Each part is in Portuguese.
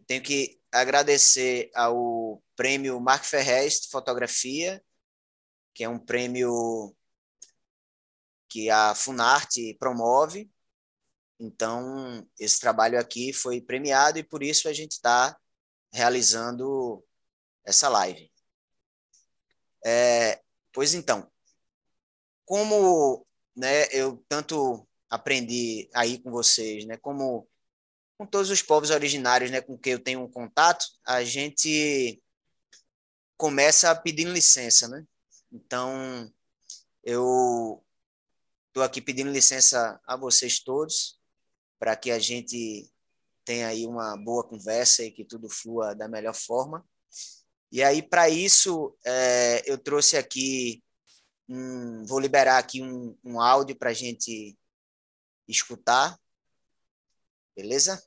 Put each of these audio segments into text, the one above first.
tenho que agradecer ao prêmio Marc Ferrez de Fotografia, que é um prêmio que a Funarte promove. Então, esse trabalho aqui foi premiado e por isso a gente está realizando essa live. Pois então, como, né, eu tanto aprendi aí com vocês, né, como com todos os povos originários, né, com quem eu tenho um contato, a gente começa pedindo licença, né? Então, eu estou aqui pedindo licença a vocês todos para que a gente tenha aí uma boa conversa e que tudo flua da melhor forma. E aí, para isso, eu trouxe aqui, vou liberar aqui um áudio para a gente escutar, beleza?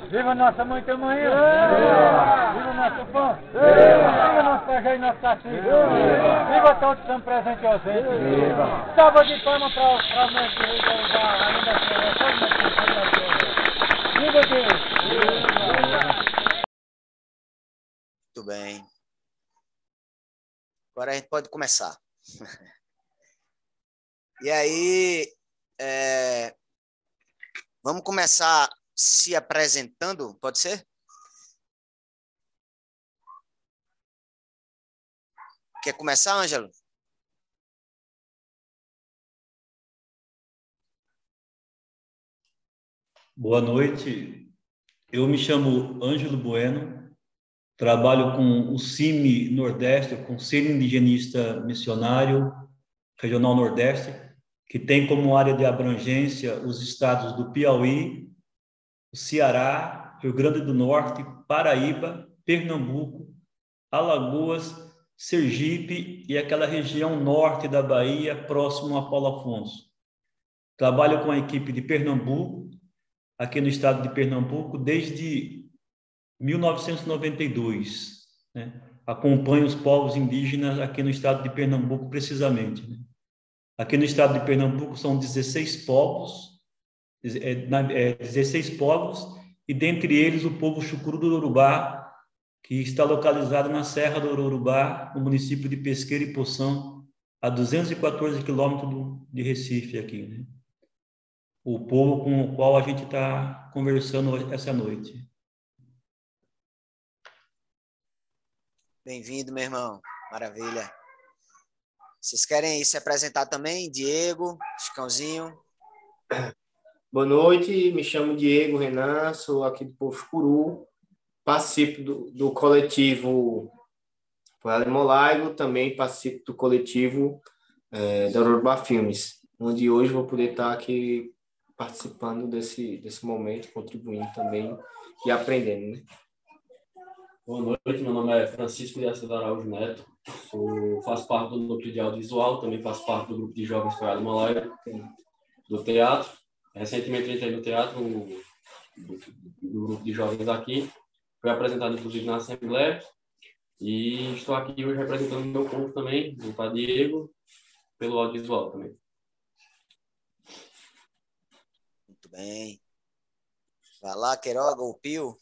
Viva nossa mãe tamanho! Viva nosso pão! Viva nosso pajé e nosso cacique! Viva todos que estão presentes e ausentes! Salva de palmas para o mestre da ainda Viva Deus! Muito bem. Agora a gente pode começar. E aí, vamos começar se apresentando, pode ser? Quer começar, Ângelo? Boa noite, eu me chamo Ângelo Bueno, trabalho com o CIMI Nordeste, o Conselho Indigenista Missionário Regional Nordeste, que tem como área de abrangência os estados do Piauí, Ceará, Rio Grande do Norte, Paraíba, Pernambuco, Alagoas, Sergipe e aquela região norte da Bahia, próximo a Paulo Afonso. Trabalho com a equipe de Pernambuco, aqui no estado de Pernambuco, desde 1992. Né? Acompanho os povos indígenas aqui no estado de Pernambuco, precisamente. Né? Aqui no estado de Pernambuco são 16 povos, 16 povos, e dentre eles o povo Chucuru do Urubá, que está localizado na Serra do Urubá, no município de Pesqueira e Poção, a 214 quilômetros de Recife aqui, né? O povo com o qual a gente está conversando essa noite. Bem-vindo, meu irmão. Maravilha. Vocês querem se apresentar também? Diego, Chicãozinho. Boa noite, me chamo Diego Renan, sou aqui do Povo Chucuru, participo do coletivo Alemolaigo, também participo do coletivo da Urubá Filmes, onde hoje vou poder estar aqui participando desse momento, contribuindo também e aprendendo, né? Boa noite, meu nome é Francisco de Assis Araújo Neto, faço parte do núcleo de audiovisual, também faço parte do grupo de jovens para Alemolaigo, do teatro. Recentemente entrei no teatro do grupo de jovens aqui, fui apresentado inclusive na Assembleia e estou aqui hoje representando o meu povo também, do Padre Diego, pelo audiovisual também. Muito bem. Vai lá, Queiroga ou Pio.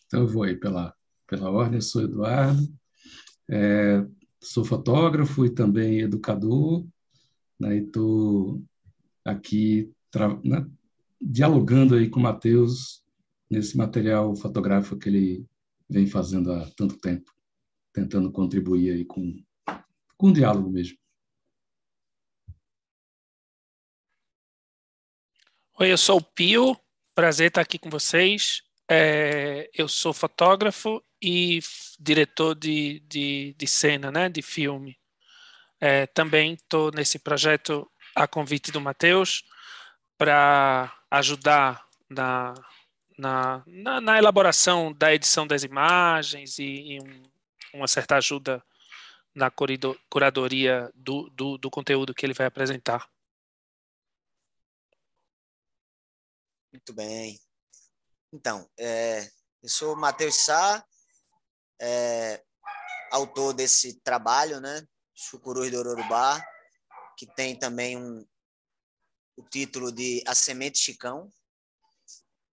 Então eu vou aí pela ordem, eu sou Eduardo, sou fotógrafo e também educador, né, e estou aqui né, dialogando aí com o Matheus nesse material fotográfico que ele vem fazendo há tanto tempo, tentando contribuir aí com o diálogo mesmo. Oi, eu sou o Pio, prazer estar aqui com vocês. Eu sou fotógrafo e diretor de cena, né, de filme. Também estou nesse projeto a convite do Matheus para ajudar na elaboração da edição das imagens e uma certa ajuda na curadoria do conteúdo que ele vai apresentar. Muito bem. Então, eu sou o Matheus Sá, autor desse trabalho, né? Chucurus do Ororubá, que tem também o título de A Semente Chicão.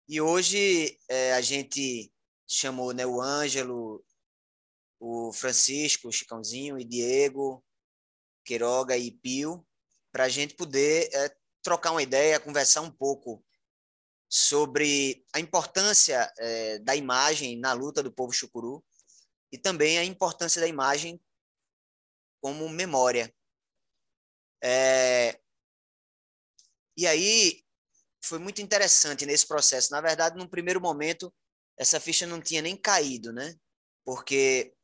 E hoje a gente chamou, né, o Ângelo, o Francisco, o Chicãozinho e Diego, Queiroga e Pio, para a gente poder trocar uma ideia, conversar um pouco sobre a importância da imagem na luta do povo chucuru e também a importância da imagem como memória. E aí foi muito interessante nesse processo. Na verdade, num primeiro momento, essa ficha não tinha nem caído, né? Porque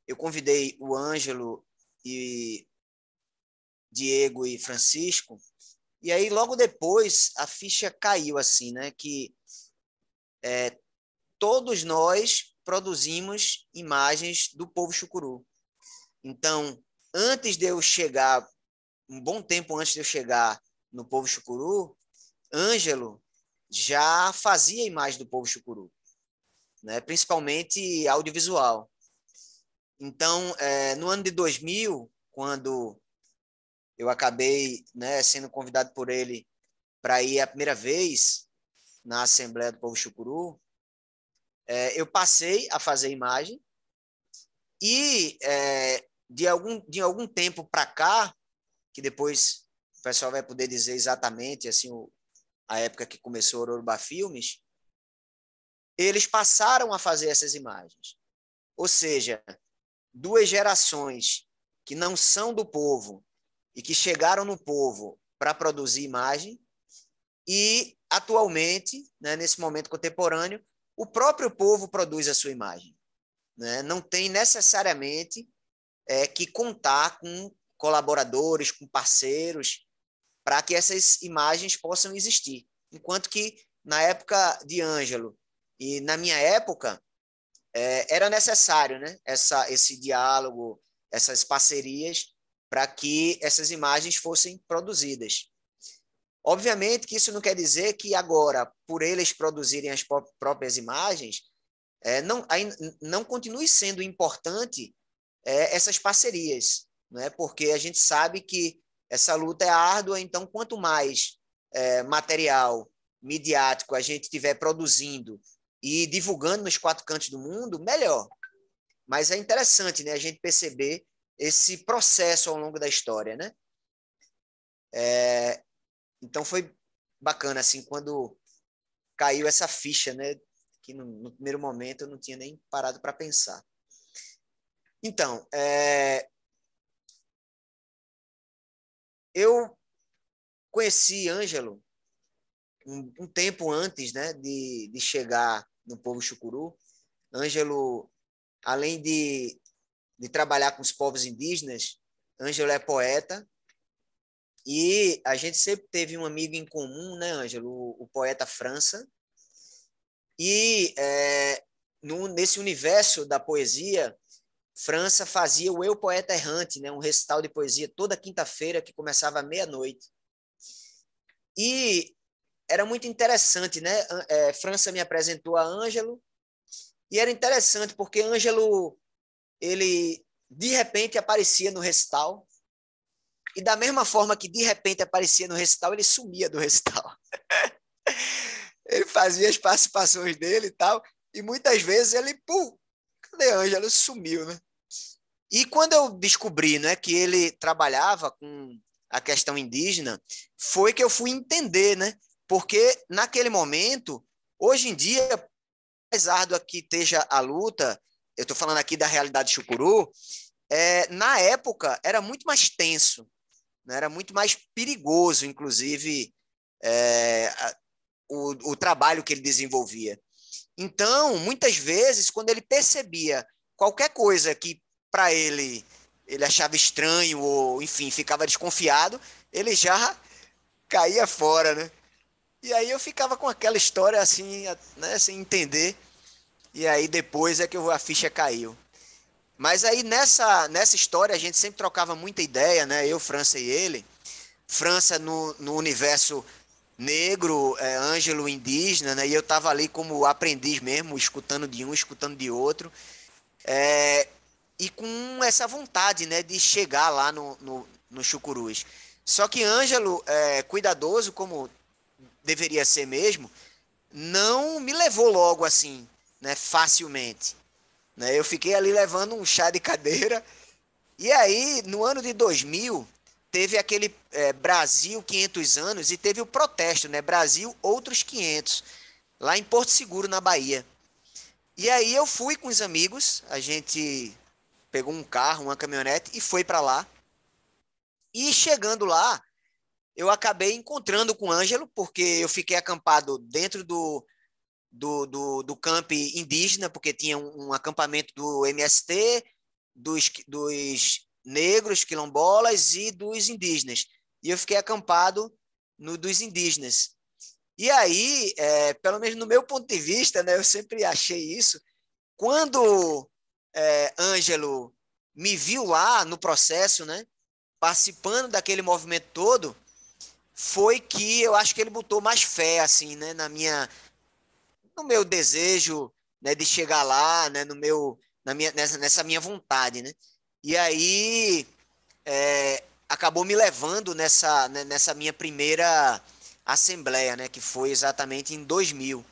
eu convidei o Ângelo e Diego e Francisco, e aí logo depois a ficha caiu assim, né? Que todos nós produzimos imagens do povo chucuru. Então, antes de eu chegar, um bom tempo antes de eu chegar no povo chucuru, Ângelo já fazia imagem do povo chucuru, né? Principalmente audiovisual. Então, no ano de 2000, quando eu acabei, né, sendo convidado por ele para ir a primeira vez na Assembleia do Povo Chucuru, eu passei a fazer imagem e de algum tempo para cá, que depois o pessoal vai poder dizer exatamente assim, a época que começou o Ororubá Filmes, eles passaram a fazer essas imagens. Ou seja, duas gerações que não são do povo e que chegaram no povo para produzir imagem e, atualmente, né, nesse momento contemporâneo, o próprio povo produz a sua imagem, né? Não tem necessariamente que contar com colaboradores, com parceiros, para que essas imagens possam existir. Enquanto que, na época de Ângelo e na minha época, era necessário, né, esse diálogo, essas parcerias, para que essas imagens fossem produzidas. Obviamente que isso não quer dizer que agora, por eles produzirem as próprias imagens, não continue sendo importante essas parcerias, né? Porque a gente sabe que essa luta é árdua, então quanto mais material midiático a gente estiver produzindo e divulgando nos quatro cantos do mundo, melhor. Mas é interessante, né, a gente perceber esse processo ao longo da história, né? Então foi bacana, assim, quando caiu essa ficha, né? Que no primeiro momento eu não tinha nem parado para pensar. Então, eu conheci Ângelo um tempo antes, né, de chegar no povo chucuru. Ângelo, além de trabalhar com os povos indígenas, Ângelo é poeta. E a gente sempre teve um amigo em comum, né, Ângelo? O poeta França. E nesse universo da poesia, França fazia o Eu Poeta Errante, né, um recital de poesia toda quinta-feira que começava à meia-noite. E era muito interessante, né? França me apresentou a Ângelo e era interessante porque Ângelo, ele de repente aparecia no recital e da mesma forma que de repente aparecia no recital, ele sumia do recital. Ele fazia as participações dele e tal, e muitas vezes ele, cadê Ângelo? Sumiu, né? E quando eu descobri, né, que ele trabalhava com a questão indígena, foi que eu fui entender, né? Porque naquele momento, hoje em dia, mais árdua que esteja a luta, eu estou falando aqui da realidade chucuru, na época era muito mais tenso, né? Era muito mais perigoso, inclusive, o trabalho que ele desenvolvia. Então, muitas vezes, quando ele percebia qualquer coisa que para ele achava estranho ou, enfim, ficava desconfiado, ele já caía fora, né? E aí eu ficava com aquela história assim, né, sem entender. E aí depois é que a ficha caiu. Mas aí nessa história a gente sempre trocava muita ideia, né? Eu, França e ele. França no universo negro, Ângelo indígena, né? E eu estava ali como aprendiz mesmo, escutando de um, escutando de outro. E com essa vontade, né, de chegar lá no Chucurus. Só que Ângelo, cuidadoso, como deveria ser mesmo, não me levou logo assim, né, facilmente. Né? Eu fiquei ali levando um chá de cadeira. E aí, no ano de 2000, teve aquele Brasil 500 anos e teve o protesto, né? Brasil outros 500, lá em Porto Seguro, na Bahia. E aí eu fui com os amigos, a gente pegou um carro, uma caminhonete e foi para lá. E chegando lá, eu acabei encontrando com o Ângelo, porque eu fiquei acampado dentro do camp indígena, porque tinha um acampamento do MST, dos negros, quilombolas e dos indígenas. E eu fiquei acampado no dos indígenas. E aí, pelo menos no meu ponto de vista, né, eu sempre achei isso, quando Ângelo me viu lá no processo, né, participando daquele movimento todo, foi que eu acho que ele botou mais fé, assim, né, no meu desejo, né, de chegar lá, né, nessa minha vontade, né? E aí acabou me levando nessa minha primeira assembleia, né, que foi exatamente em 2000,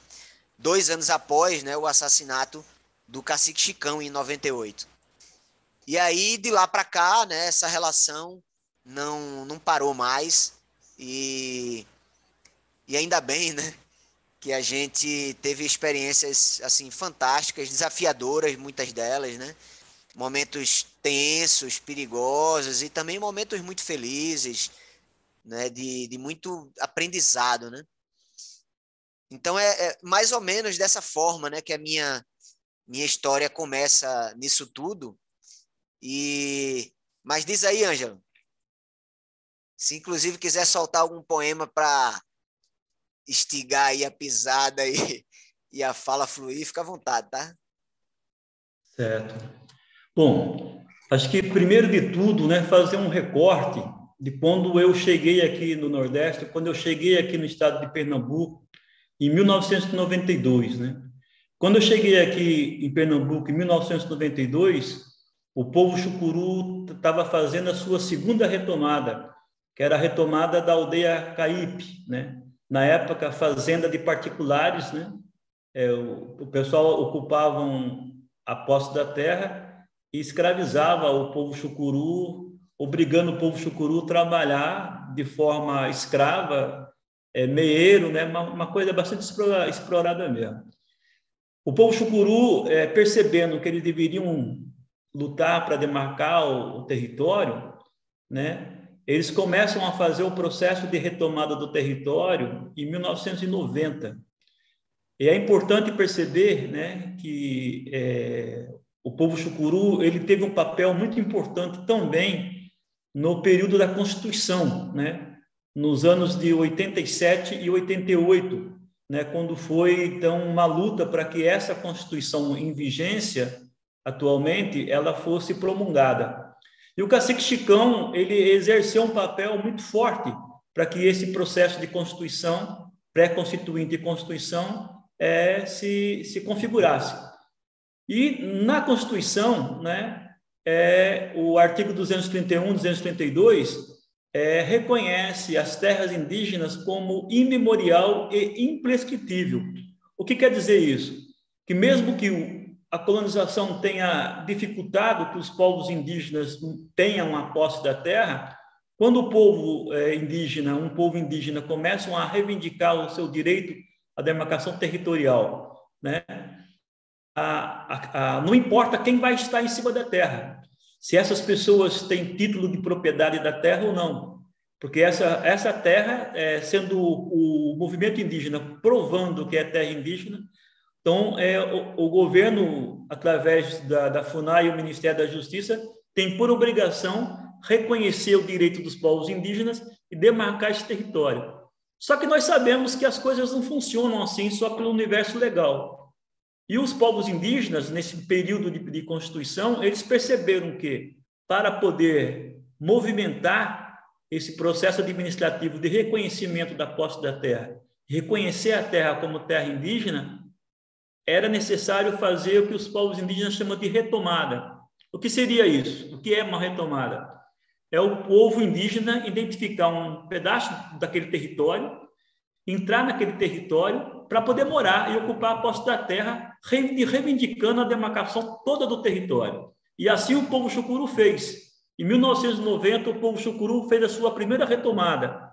2 anos após, né, o assassinato do Cacique Chicão em 98. E aí de lá para cá, né, essa relação não parou mais e ainda bem, né, que a gente teve experiências assim fantásticas, desafiadoras, muitas delas, né? Momentos tensos, perigosos e também momentos muito felizes, né? De muito aprendizado, né? Então é mais ou menos dessa forma, né? Que a minha história começa nisso tudo. Mas diz aí, Ângelo, se inclusive quiser soltar algum poema para instigar aí a pisada e a fala fluir, fica à vontade, tá? Certo. Bom, acho que primeiro de tudo, né, fazer um recorte de quando eu cheguei aqui no Nordeste, quando eu cheguei aqui no estado de Pernambuco, em 1992, né? Quando eu cheguei aqui em Pernambuco, em 1992, o povo chucuru estava fazendo a sua segunda retomada, que era a retomada da aldeia Caípe, né? Na época, fazenda de particulares, né? O pessoal ocupavam a posse da terra e escravizava o povo chucuru, obrigando o povo chucuru a trabalhar de forma escrava, meieiro, né? Uma coisa bastante explorada mesmo. O povo chucuru, percebendo que eles deveriam lutar para demarcar o território, né? Eles começam a fazer o processo de retomada do território em 1990. E é importante perceber, né, que o povo chucuru ele teve um papel muito importante também no período da Constituição, né, nos anos de 87 e 88, né, quando foi então uma luta para que essa Constituição em vigência atualmente ela fosse promulgada. E o Cacique Chicão ele exerceu um papel muito forte para que esse processo de Constituição, pré-constituinte e Constituição, se configurasse. E na Constituição, né, o artigo 231, 232, reconhece as terras indígenas como imemorial e imprescritível. O que quer dizer isso? Que mesmo que a colonização tenha dificultado que os povos indígenas tenham a posse da terra, quando o povo indígena, um povo indígena, começam a reivindicar o seu direito à demarcação territorial, né? Não importa quem vai estar em cima da terra, se essas pessoas têm título de propriedade da terra ou não, porque essa terra, sendo o movimento indígena provando que é terra indígena, então o governo, através da FUNAI e o Ministério da Justiça, tem por obrigação reconhecer o direito dos povos indígenas e demarcar esse território. Só que nós sabemos que as coisas não funcionam assim só pelo universo legal. E os povos indígenas, nesse período de Constituição, eles perceberam que, para poder movimentar esse processo administrativo de reconhecimento da posse da terra, reconhecer a terra como terra indígena, era necessário fazer o que os povos indígenas chamam de retomada. O que seria isso? O que é uma retomada? É o povo indígena identificar um pedaço daquele território, entrar naquele território para poder morar e ocupar a posse da terra, reivindicando a demarcação toda do território. E assim o povo Chucuru fez. Em 1990, o povo Chucuru fez a sua primeira retomada,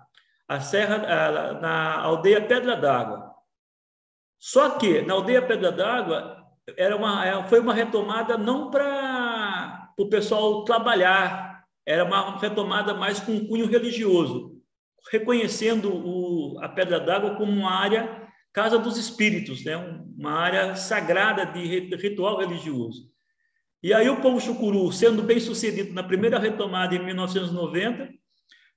na aldeia Pedra d'Água. Só que, na aldeia Pedra d'Água, foi uma retomada não para o pessoal trabalhar, era uma retomada mais com cunho religioso, reconhecendo a Pedra d'Água como uma área Casa dos Espíritos, né? Uma área sagrada de ritual religioso. E aí o povo Chucuru, sendo bem sucedido na primeira retomada em 1990,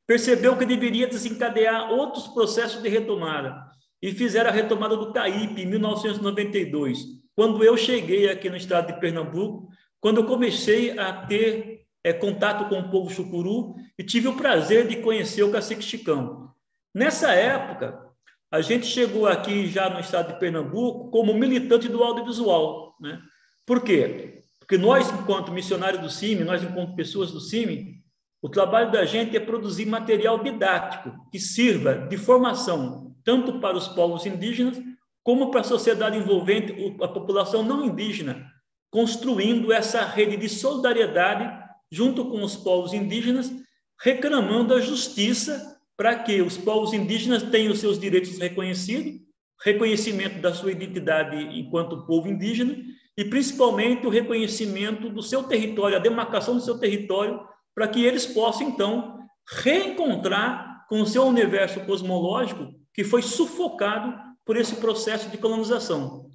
percebeu que deveria desencadear outros processos de retomada e fizeram a retomada do Caípe em 1992, quando eu cheguei aqui no estado de Pernambuco, quando eu comecei a ter contato com o povo Chucuru e tive o prazer de conhecer o Cacique Chicão. Nessa época, a gente chegou aqui já no estado de Pernambuco como militante do audiovisual, né? Por quê? Porque nós, enquanto missionários do CIMI, nós, enquanto pessoas do CIMI, o trabalho da gente é produzir material didático que sirva de formação tanto para os povos indígenas como para a sociedade envolvente, a população não indígena, construindo essa rede de solidariedade junto com os povos indígenas, reclamando a justiça para que os povos indígenas tenham os seus direitos reconhecidos, reconhecimento da sua identidade enquanto povo indígena e, principalmente, o reconhecimento do seu território, a demarcação do seu território, para que eles possam, então, reencontrar com o seu universo cosmológico que foi sufocado por esse processo de colonização.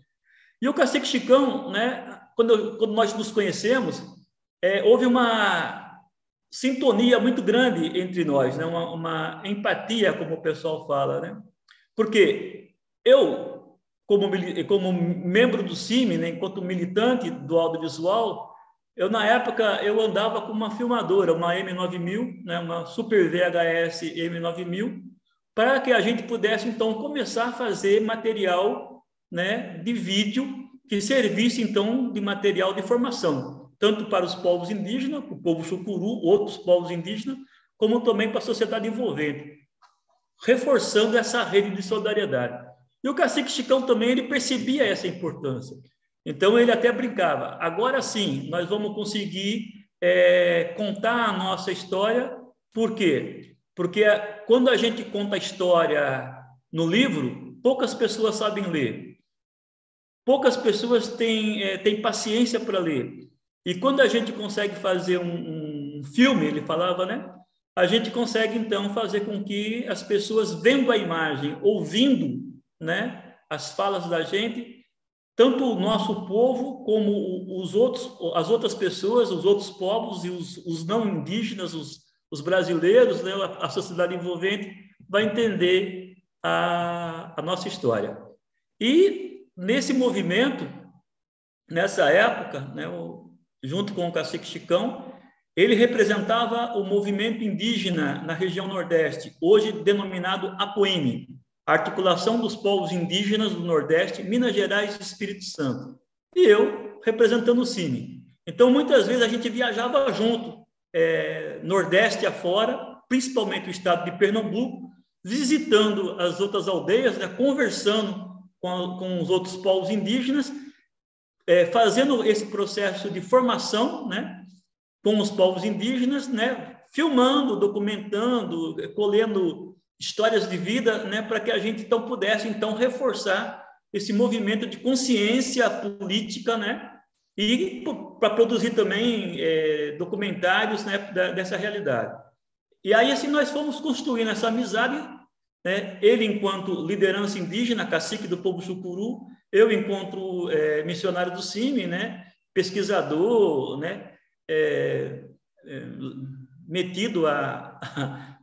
E o Cacique Chicão, né, quando nós nos conhecemos, houve uma sintonia muito grande entre nós, né? Uma empatia, como o pessoal fala, né? Porque eu, como membro do CIMI, né, enquanto militante do audiovisual, na época, eu andava com uma filmadora, uma M9000, né, uma Super VHS M9000, para que a gente pudesse, então, começar a fazer material, né, de vídeo que servisse, então, de material de formação, tanto para os povos indígenas, o povo Chucuru, outros povos indígenas, como também para a sociedade envolvente, reforçando essa rede de solidariedade. E o Cacique Chicão também, ele percebia essa importância. Então, ele até brincava, agora sim, nós vamos conseguir contar a nossa história. Por quê? Porque quando a gente conta a história no livro, poucas pessoas sabem ler. Poucas pessoas têm paciência para ler. E quando a gente consegue fazer um filme, ele falava, né? A gente consegue, então, fazer com que as pessoas, vendo a imagem, ouvindo, né, as falas da gente, tanto o nosso povo como as outras pessoas, os outros povos e os não indígenas, os brasileiros, né, a sociedade envolvente, vai entender a nossa história. E, nesse movimento, nessa época, né, junto com o Cacique Chicão, ele representava o movimento indígena na região Nordeste, hoje denominado APOIME, Articulação dos Povos Indígenas do Nordeste, Minas Gerais e Espírito Santo. E eu representando o CIMI. Então, muitas vezes a gente viajava junto, Nordeste afora, principalmente o estado de Pernambuco, visitando as outras aldeias, né, conversando com os outros povos indígenas, fazendo esse processo de formação, né, com os povos indígenas, né, filmando, documentando, colhendo histórias de vida, né, para que a gente então pudesse então reforçar esse movimento de consciência política, né, e para produzir também documentários, né, dessa realidade. E aí, assim, nós fomos construindo essa amizade, né? Ele enquanto liderança indígena, cacique do povo Chucuru, eu enquanto missionário do CIMI, né? Pesquisador, né? Metido a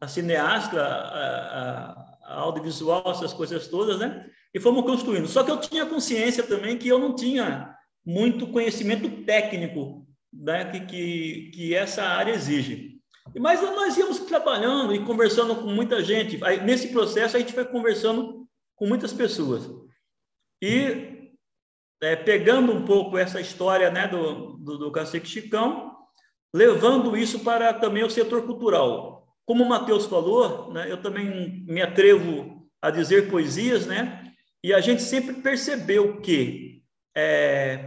cineasta, a audiovisual, essas coisas todas, né? E fomos construindo. Só que eu tinha consciência também que eu não tinha muito conhecimento técnico, né? que essa área exige. Mas nós íamos trabalhando e conversando com muita gente. Aí, nesse processo, a gente foi conversando com muitas pessoas. E pegando um pouco essa história, né, do Cacique Chicão, levando isso para também o setor cultural. Como o Matheus falou, né, eu também me atrevo a dizer poesias, né, e a gente sempre percebeu que,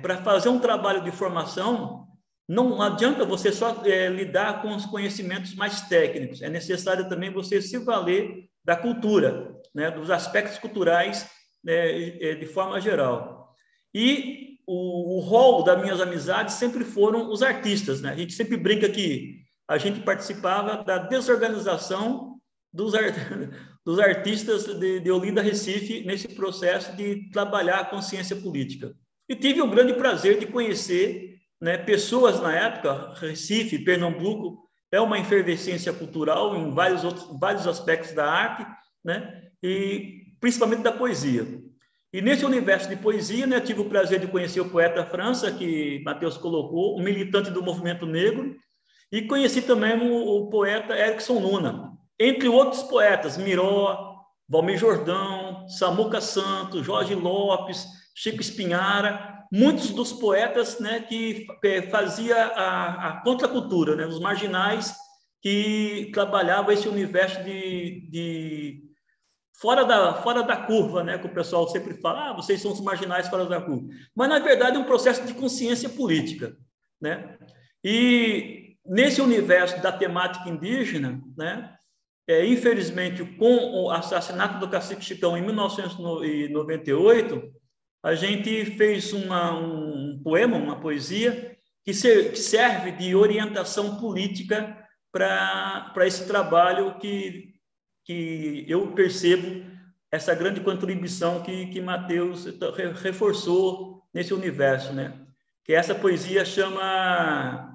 para fazer um trabalho de formação, não adianta você só lidar com os conhecimentos mais técnicos, é necessário também você se valer da cultura, né, dos aspectos culturais, de forma geral. E o rol das minhas amizades sempre foram os artistas, né? A gente sempre brinca que a gente participava da desorganização dos artistas de Olinda, Recife, nesse processo de trabalhar a consciência política. E tive o grande prazer de conhecer, né, pessoas na época. Recife, Pernambuco, é uma efervescência cultural em vários aspectos da arte, né, e principalmente da poesia. E nesse universo de poesia, né, tive o prazer de conhecer o poeta França, que Matheus colocou, um militante do movimento negro, e conheci também o poeta Erickson Luna, entre outros poetas, Miró, Valmir Jordão, Samuca Santos, Jorge Lopes, Chico Espinhara, muitos dos poetas, né, que fazia a contracultura, né, os marginais que trabalhavam esse universo de fora da curva, né, que o pessoal sempre fala, vocês são os marginais fora da curva. Mas, na verdade, é um processo de consciência política, né? E nesse universo da temática indígena, né, infelizmente, com o assassinato do Cacique Chicão em 1998, a gente fez um poema, uma poesia, que serve de orientação política para esse trabalho que eu percebo essa grande contribuição que Matheus reforçou nesse universo, né? Que essa poesia chama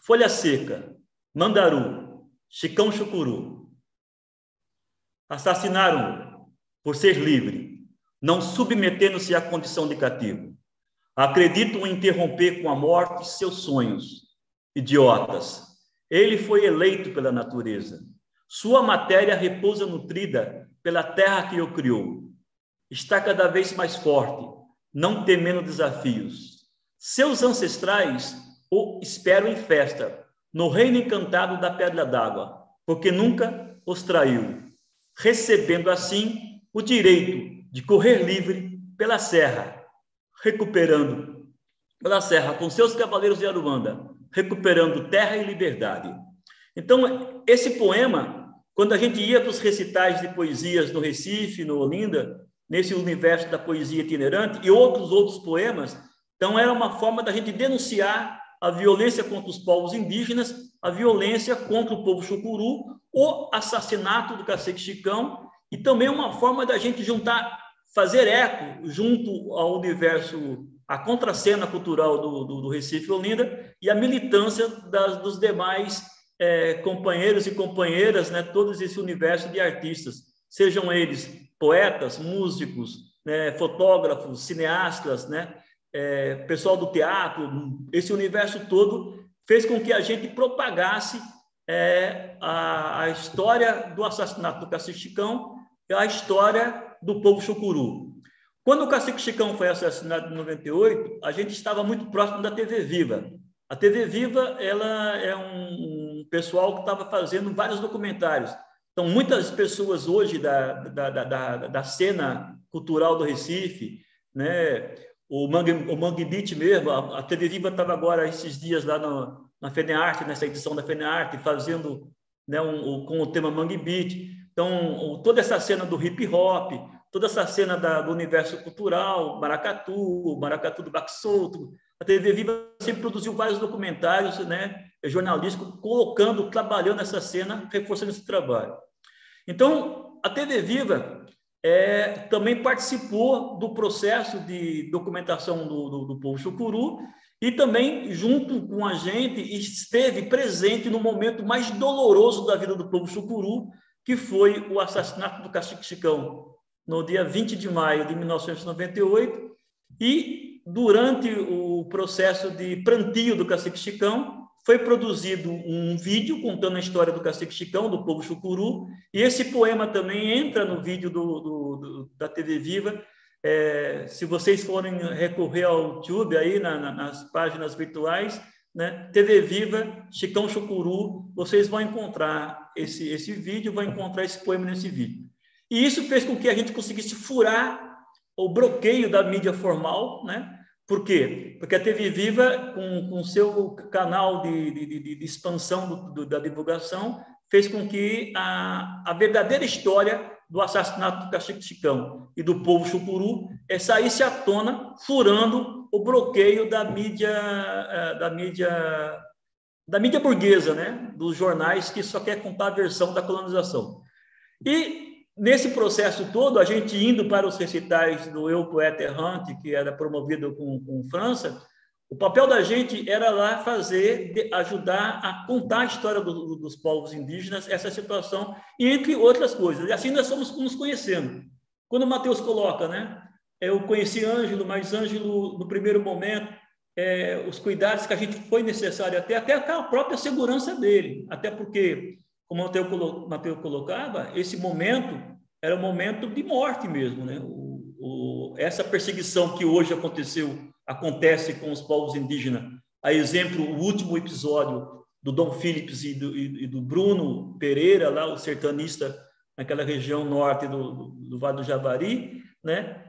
Folha Seca, Mandaru, Chicão Chucuru. Assassinaram-o por ser livre, não submetendo-se à condição de cativo. Acreditam em interromper com a morte seus sonhos. Idiotas. Ele foi eleito pela natureza. Sua matéria repousa nutrida pela terra que o criou. Está cada vez mais forte, não temendo desafios. Seus ancestrais o esperam em festa, no reino encantado da pedra d'água, porque nunca os traiu, recebendo assim o direito de correr livre pela serra, com seus cavaleiros de Aruanda, recuperando terra e liberdade. Então, esse poema, quando a gente ia para os recitais de poesias no Recife, no Olinda, nesse universo da poesia itinerante, e outros poemas, então era uma forma da gente denunciar a violência contra os povos indígenas, a violência contra o povo Chucuru, o assassinato do Cacique Chicão, e também uma forma da gente fazer eco junto ao universo, a contracena cultural do Recife e Olinda, e a militância dos demais companheiros e companheiras, né, todo esse universo de artistas, sejam eles poetas, músicos, né, fotógrafos, cineastas, né, pessoal do teatro. Esse universo todo fez com que a gente propagasse a história do assassinato do Cacique Chicão e a história do povo Chucuru. Quando o Cacique Chicão foi assassinado em 98, a gente estava muito próximo da TV Viva. A TV Viva, ela é um pessoal que estava fazendo vários documentários. Então, muitas pessoas hoje da cena cultural do Recife, né, o Mangue Beat mesmo, a TV Viva estava agora esses dias lá na FENEARTE, nessa edição da FENEARTE, fazendo, né, com o tema Mangue Beat. Então, toda essa cena do hip hop, toda essa cena do universo cultural, maracatu do Baque Solto, a TV Viva sempre produziu vários documentários, né, jornalístico, colocando, trabalhando essa cena, reforçando esse trabalho. Então, a TV Viva também participou do processo de documentação do povo Chucuru e também, junto com a gente, esteve presente no momento mais doloroso da vida do povo Chucuru, que foi o assassinato do Cacique Chicão, no dia 20 de maio de 1998, e durante o processo de plantio do Cacique Chicão, foi produzido um vídeo contando a história do Cacique Chicão, do povo Chucuru, e esse poema também entra no vídeo da TV Viva. Se vocês forem recorrer ao YouTube, aí nas páginas virtuais, né, TV Viva, Chicão Chucuru, vocês vão encontrar esse vídeo, vão encontrar esse poema nesse vídeo. E isso fez com que a gente conseguisse furar o bloqueio da mídia formal, né? Por quê? Porque a TV Viva, com seu canal de expansão da divulgação, fez com que a verdadeira história do assassinato do Cacique Chicão e do povo Chucuru saísse à tona, furando o bloqueio da mídia burguesa, né? Dos jornais que só quer contar a versão da colonização. E nesse processo todo, a gente indo para os recitais do Eu, Poeta Errante, que era promovido com França, o papel da gente era lá ajudar a contar a história dos povos indígenas, essa situação, e entre outras coisas. E assim nós fomos nos conhecendo. Quando o Matheus coloca, né? Eu conheci Ângelo, mas Ângelo, no primeiro momento, os cuidados que a gente foi necessário até a própria segurança dele, até porque, como o Matheus colocava, esse momento era um momento de morte mesmo, né? Essa perseguição que hoje acontece com os povos indígenas, a exemplo, o último episódio do Dom Philips e do Bruno Pereira, lá, o sertanista naquela região norte do Vale do Javari, né?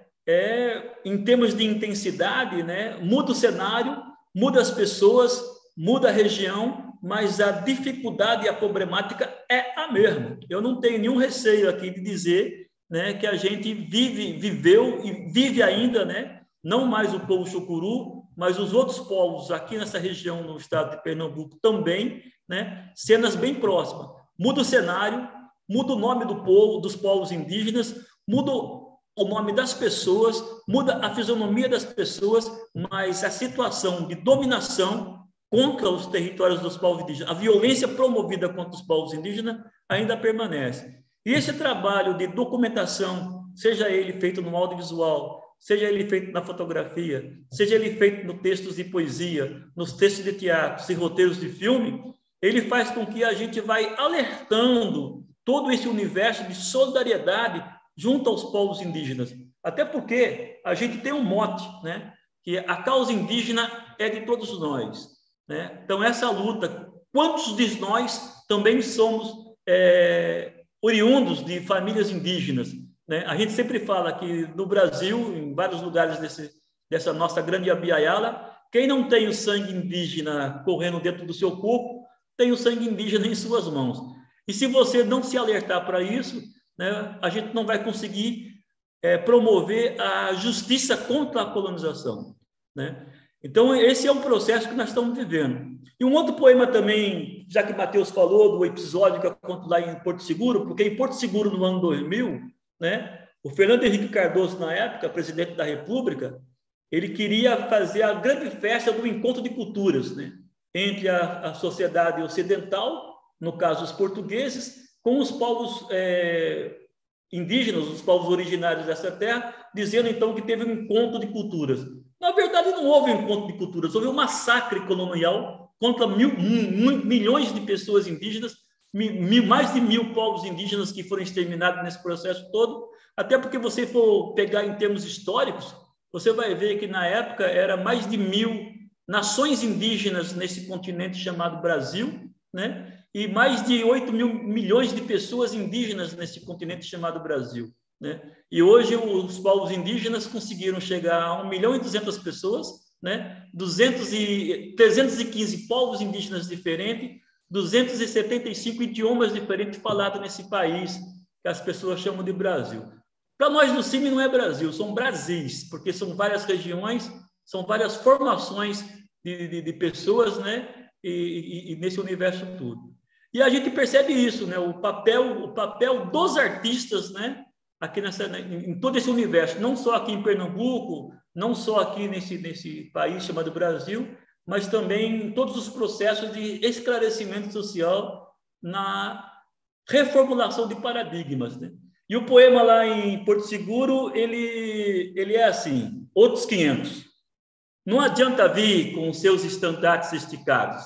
Em termos de intensidade, né? Muda o cenário, muda as pessoas, muda a região, mas a dificuldade e a problemática é a mesma. Eu não tenho nenhum receio aqui de dizer, né, que a gente viveu e vive ainda, né, não mais o povo Chucuru, mas os outros povos aqui nessa região, no estado de Pernambuco também, né, cenas bem próximas. Muda o cenário, muda o nome do povo, dos povos indígenas, muda o nome das pessoas, muda a fisionomia das pessoas, mas a situação de dominação contra os territórios dos povos indígenas, a violência promovida contra os povos indígenas ainda permanece. E esse trabalho de documentação, seja ele feito no audiovisual, seja ele feito na fotografia, seja ele feito no textos de poesia, nos textos de teatro e roteiros de filme, ele faz com que a gente vai alertando todo esse universo de solidariedade junto aos povos indígenas. Até porque a gente tem um mote, né? Que a causa indígena é de todos nós. Né? Então, essa luta, quantos de nós também somos oriundos de famílias indígenas? Né? A gente sempre fala que no Brasil, em vários lugares dessa nossa grande Abiaiala, quem não tem o sangue indígena correndo dentro do seu corpo, tem o sangue indígena em suas mãos. E se você não se alertar para isso, né, a gente não vai conseguir promover a justiça contra a colonização. Né? Então, esse é um processo que nós estamos vivendo. E um outro poema também, já que o Matheus falou do episódio que eu conto lá em Porto Seguro, porque em Porto Seguro, no ano 2000, né, o Fernando Henrique Cardoso, na época, presidente da República, ele queria fazer a grande festa do encontro de culturas, né, entre a sociedade ocidental, no caso os portugueses, com os povos indígenas, os povos originários dessa terra, dizendo então que teve um encontro de culturas. Na verdade, não houve um encontro de culturas, houve um massacre colonial contra milhões de pessoas indígenas, mais de 1000 povos indígenas que foram exterminados nesse processo todo, até porque você for pegar em termos históricos, você vai ver que na época era mais de 1000 nações indígenas nesse continente chamado Brasil, né? E mais de 8 milhões de pessoas indígenas nesse continente chamado Brasil. Né? E hoje os povos indígenas conseguiram chegar a 1.200.000 pessoas, né? 315 povos indígenas diferentes, 275 idiomas diferentes falados nesse país, que as pessoas chamam de Brasil. Para nós do CIMI não é Brasil, são Brasis, porque são várias regiões, são várias formações de pessoas, né? e nesse universo todo. E a gente percebe isso, né? O papel dos artistas, né? Aqui em todo esse universo, não só aqui em Pernambuco, não só aqui nesse país chamado Brasil, mas também em todos os processos de esclarecimento social na reformulação de paradigmas, né? E o poema lá em Porto Seguro, ele é assim, outros 500. Não adianta vir com seus estandartes esticados,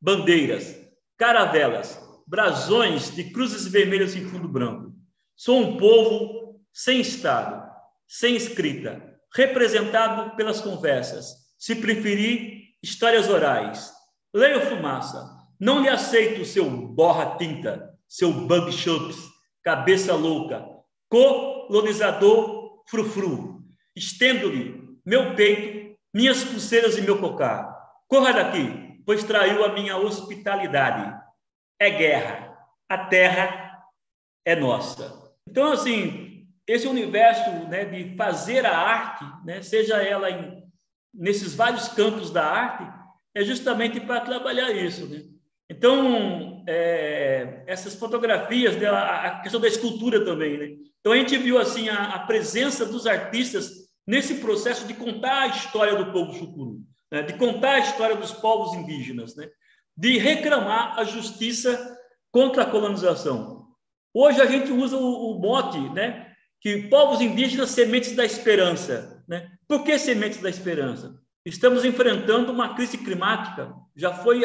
bandeiras, caravelas, brasões de cruzes vermelhas em fundo branco. Sou um povo sem Estado, sem escrita, representado pelas conversas. Se preferir, histórias orais. Leio fumaça. Não lhe aceito o seu borra-tinta, seu bug shops, cabeça louca, colonizador frufru. Estendo-lhe meu peito, minhas pulseiras e meu cocar. Corra daqui, pois traiu a minha hospitalidade. É guerra. A terra é nossa. Então, assim, esse universo, né, de fazer a arte, né, seja ela nesses vários campos da arte, é justamente para trabalhar isso, né? Então, essas fotografias, né, a questão da escultura também, né? Então, a gente viu assim a presença dos artistas nesse processo de contar a história do povo chucuru, né, de contar a história dos povos indígenas, né, de reclamar a justiça contra a colonização. Hoje a gente usa o mote, né, que povos indígenas, sementes da esperança, né? Por que sementes da esperança? Estamos enfrentando uma crise climática, já foi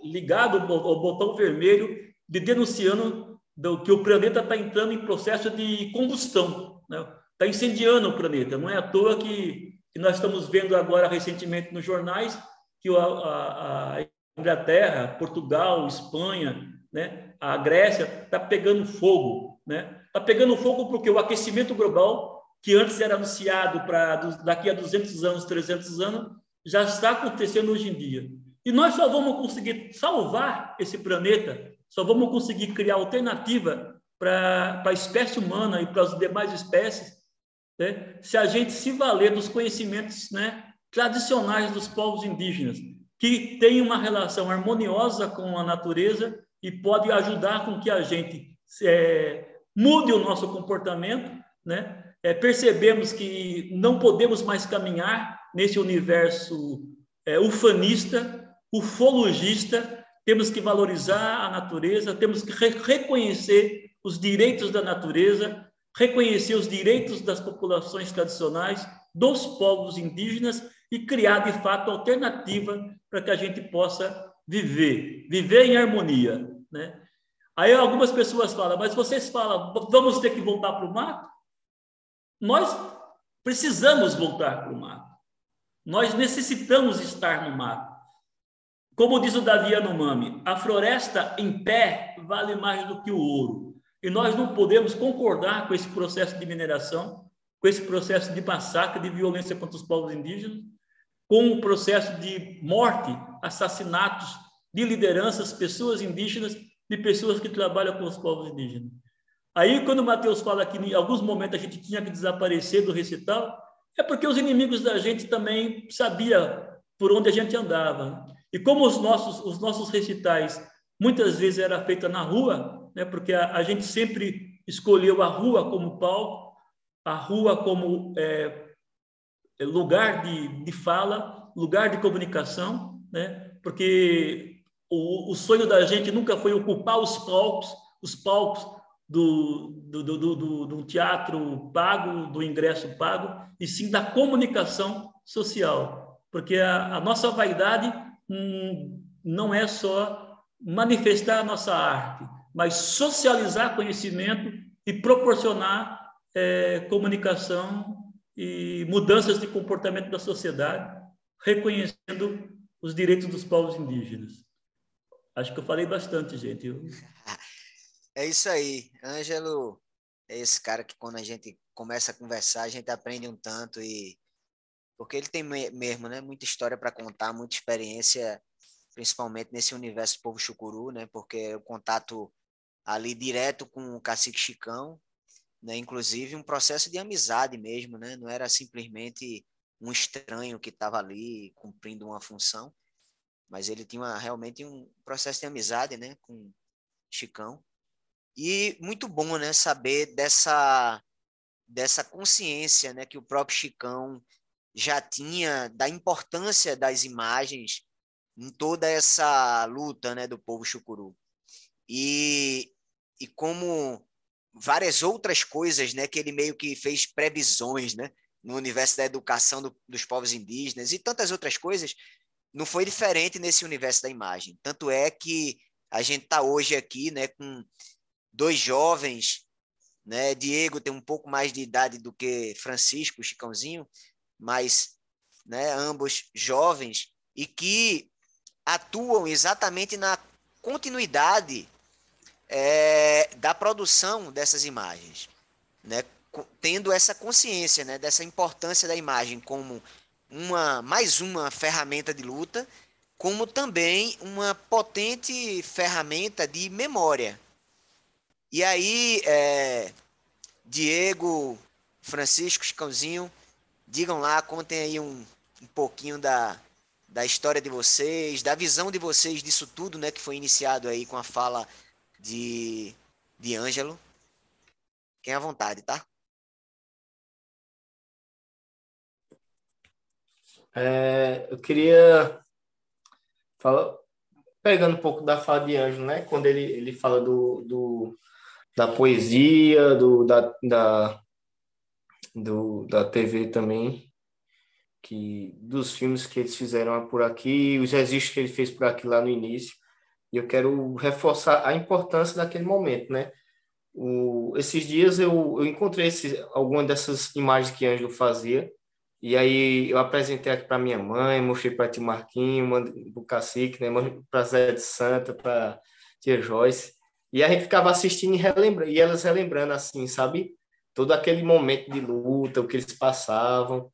ligado ao botão vermelho de denunciando que o planeta está entrando em processo de combustão, né? Está incendiando o planeta. Não é à toa que nós estamos vendo agora recentemente nos jornais que a Inglaterra, Portugal, Espanha, né, a Grécia está pegando fogo, né? Está pegando fogo porque o aquecimento global, que antes era anunciado para daqui a 200 anos, 300 anos, já está acontecendo hoje em dia. E nós só vamos conseguir salvar esse planeta, só vamos conseguir criar alternativa para a espécie humana e para as demais espécies, né, se a gente se valer dos conhecimentos, né, tradicionais dos povos indígenas, que têm uma relação harmoniosa com a natureza e pode ajudar com que a gente mude o nosso comportamento, né? Percebemos que não podemos mais caminhar nesse universo ufanista, ufologista, temos que valorizar a natureza, temos que reconhecer os direitos da natureza, reconhecer os direitos das populações tradicionais, dos povos indígenas e criar, de fato, alternativa para que a gente possa viver em harmonia, né? Aí algumas pessoas falam, mas vocês falam, vamos ter que voltar para o mato? Nós precisamos voltar para o mato. Nós necessitamos estar no mato. Como diz o Davi Yanomami, a floresta em pé vale mais do que o ouro. E nós não podemos concordar com esse processo de mineração, com esse processo de massacre, de violência contra os povos indígenas, com o processo de morte, assassinatos de lideranças, pessoas indígenas, de pessoas que trabalham com os povos indígenas. Aí, quando o Matheus fala que em alguns momentos a gente tinha que desaparecer do recital, é porque os inimigos da gente também sabiam por onde a gente andava. E como os nossos recitais muitas vezes era feita na rua, né, porque a gente sempre escolheu a rua como palco, a rua como lugar de fala, lugar de comunicação, né, porque o sonho da gente nunca foi ocupar os palcos do teatro pago, do ingresso pago, e sim da comunicação social, porque a nossa vaidade não é só manifestar a nossa arte, mas socializar conhecimento e proporcionar comunicação e mudanças de comportamento da sociedade, reconhecendo os direitos dos povos indígenas. Acho que eu falei bastante, gente. É isso aí. Ângelo é esse cara que quando a gente começa a conversar, a gente aprende um tanto, porque ele tem mesmo, né, muita história para contar, muita experiência, principalmente nesse universo do povo chucuru, né, porque o contato ali direto com o cacique Chicão, né, inclusive um processo de amizade mesmo, né, não era simplesmente um estranho que estava ali cumprindo uma função. mas ele tinha realmente um processo de amizade, né, com Chicão. E muito bom, né, saber dessa consciência, né, que o próprio Chicão já tinha da importância das imagens em toda essa luta, né, do povo chucuru. E como várias outras coisas, né, que ele meio que fez previsões, né, no universo da educação dos povos indígenas e tantas outras coisas, não foi diferente nesse universo da imagem. Tanto é que a gente está hoje aqui, né, com 2 jovens, né, Diego tem um pouco mais de idade do que Francisco, Chicãozinho, mas, né, ambos jovens e que atuam exatamente na continuidade da produção dessas imagens, né? Tendo essa consciência, né, dessa importância da imagem como mais uma ferramenta de luta, como também uma potente ferramenta de memória. E aí, Diego, Francisco, Chicãozinho, digam lá, contem aí um pouquinho da história de vocês, da visão de vocês disso tudo, né, que foi iniciado aí com a fala de Ângelo. Fiquem à vontade, tá? Eu queria falar, pegando um pouco da fala de Ângelo, né? Quando ele fala da poesia, da TV também, dos filmes que eles fizeram por aqui, os registros que ele fez por aqui lá no início. E eu quero reforçar a importância daquele momento, né? Esses dias eu encontrei algumas dessas imagens que Ângelo fazia, e aí eu apresentei aqui para minha mãe, mostrei para tio Marquinho, para o Cacique, né? Para Zé de Santa, para tia Joyce, e a gente ficava assistindo e elas relembrando assim, sabe? Todo aquele momento de luta, o que eles passavam.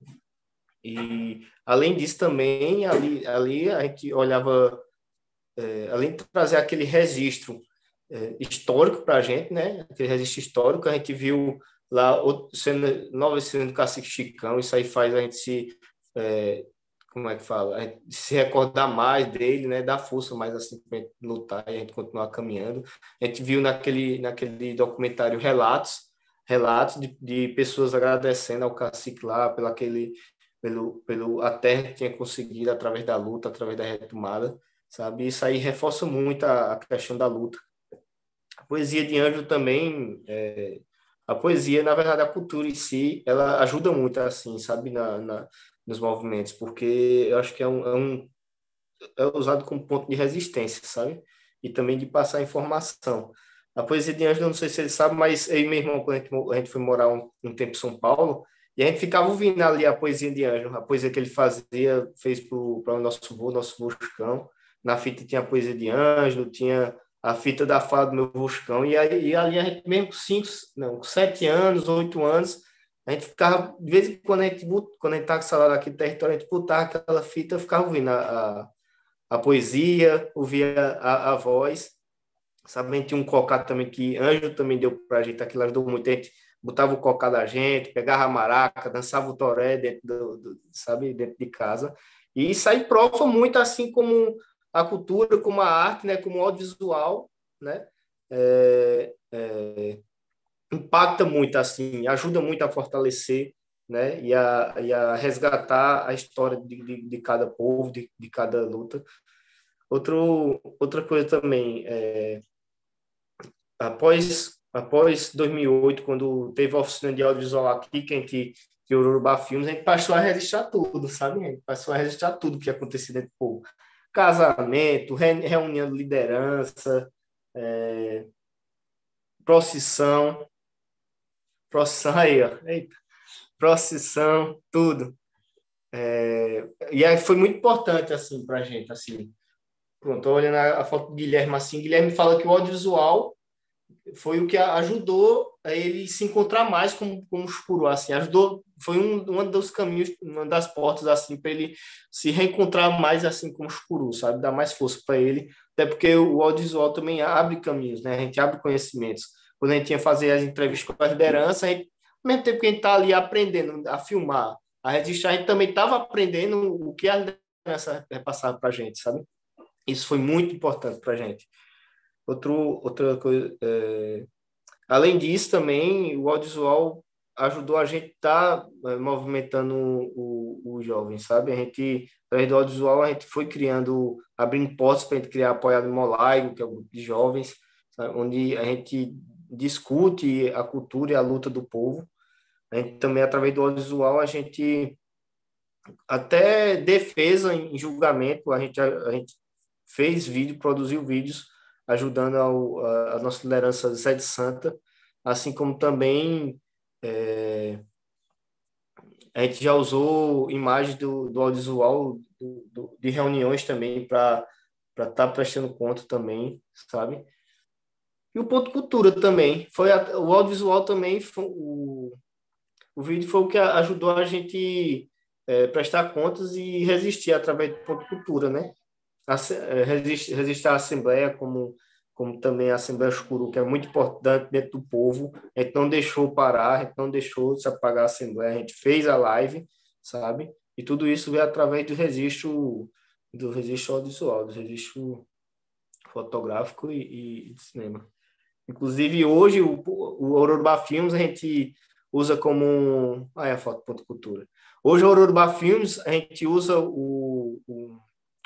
E além disso também, ali a gente olhava, além de trazer aquele registro histórico para a gente, né? Aquele registro histórico, a gente viu lá nova cena do Cacique Chicão, isso aí faz a gente como é que fala? A gente se recordar mais dele, né? Dar força mais assim para gente lutar e a gente continuar caminhando. A gente viu naquele documentário relatos de pessoas agradecendo ao Cacique lá pelo a terra que tinha conseguido através da luta, através da retomada, sabe? Isso aí reforça muito a questão da luta. A poesia de Ângelo também, a poesia, na verdade, a cultura em si, ela ajuda muito, assim, sabe, nos movimentos, porque eu acho que é usado como ponto de resistência, sabe? E também de passar informação. A poesia de Ângelo, não sei se ele sabe, mas eu e meu irmão, quando a gente foi morar um tempo em São Paulo, e a gente ficava ouvindo ali a poesia de Ângelo, a poesia que ele fez para o nosso vô Chicão. Na fita tinha a poesia de Ângelo, tinha a fita da fala do meu vô Chicão, e ali a gente mesmo com 7 anos, 8 anos, a gente ficava, de vez em quando a gente estava com salário aqui no território, a gente botava aquela fita, eu ficava ouvindo a poesia, ouvia a voz, sabe? A gente tinha um cocado também que Ângelo também deu para a gente, aquilo ajudou muito, a gente botava o cocado da gente, pegava a maraca, dançava o toré sabe, dentro de casa. E isso aí prova muito, assim como a cultura, como a arte, né, como o audiovisual, né, impacta muito, assim, ajuda muito a fortalecer, né, e a resgatar a história de cada povo, de cada luta. Outra coisa também, após 2008, quando teve a oficina de audiovisual aqui, que o Urubá Filmes, a gente passou a registrar tudo, sabe? A gente passou a registrar tudo que acontecia dentro do povo. Casamento, reunião de liderança, procissão aí, ó. Eita, procissão, tudo. E aí foi muito importante, assim, pra gente, assim. Pronto, tô olhando a foto do Guilherme, assim, Guilherme fala que o audiovisual foi o que ajudou a ele se encontrar mais como Chucuru, assim, foi um dos caminhos, uma das portas, assim, para ele se reencontrar mais, assim, como Chucuru, sabe, dar mais força para ele, até porque o audiovisual também abre caminhos, né, a gente abre conhecimentos. Quando a gente tinha que fazer as entrevistas com a liderança, ao mesmo tempo que a gente está ali aprendendo a filmar, a registrar, a gente também estava aprendendo o que a liderança passava para a gente, sabe? Isso foi muito importante para a gente. Outra coisa, além disso, também o audiovisual ajudou a gente a estar movimentando o jovem, sabe? A gente, através do audiovisual, a gente foi abrindo portas para a gente criar Apoiado Molaigo, que é um grupo de jovens, sabe? Onde a gente discute a cultura e a luta do povo. A gente também, através do audiovisual, a gente até defesa em julgamento, a gente fez vídeo, produziu vídeos ajudando a nossa liderança Zé de Santa, assim como também a gente já usou imagens do audiovisual de reuniões também para estar prestando conta também, sabe? E o ponto cultura também, o audiovisual também, o vídeo foi o que ajudou a gente prestar contas e resistir através do ponto cultura, né? Resistir à Assembleia, como também a Assembleia Escuro, que é muito importante dentro do povo. A gente não deixou parar, a gente não deixou se apagar a Assembleia, a gente fez a live, sabe? E tudo isso veio através do registro audiovisual, do registro fotográfico e de cinema. Inclusive, hoje, o Ororubá Filmes a gente usa como... a foto, ponto cultura. Hoje, o Ororubá Filmes, a gente usa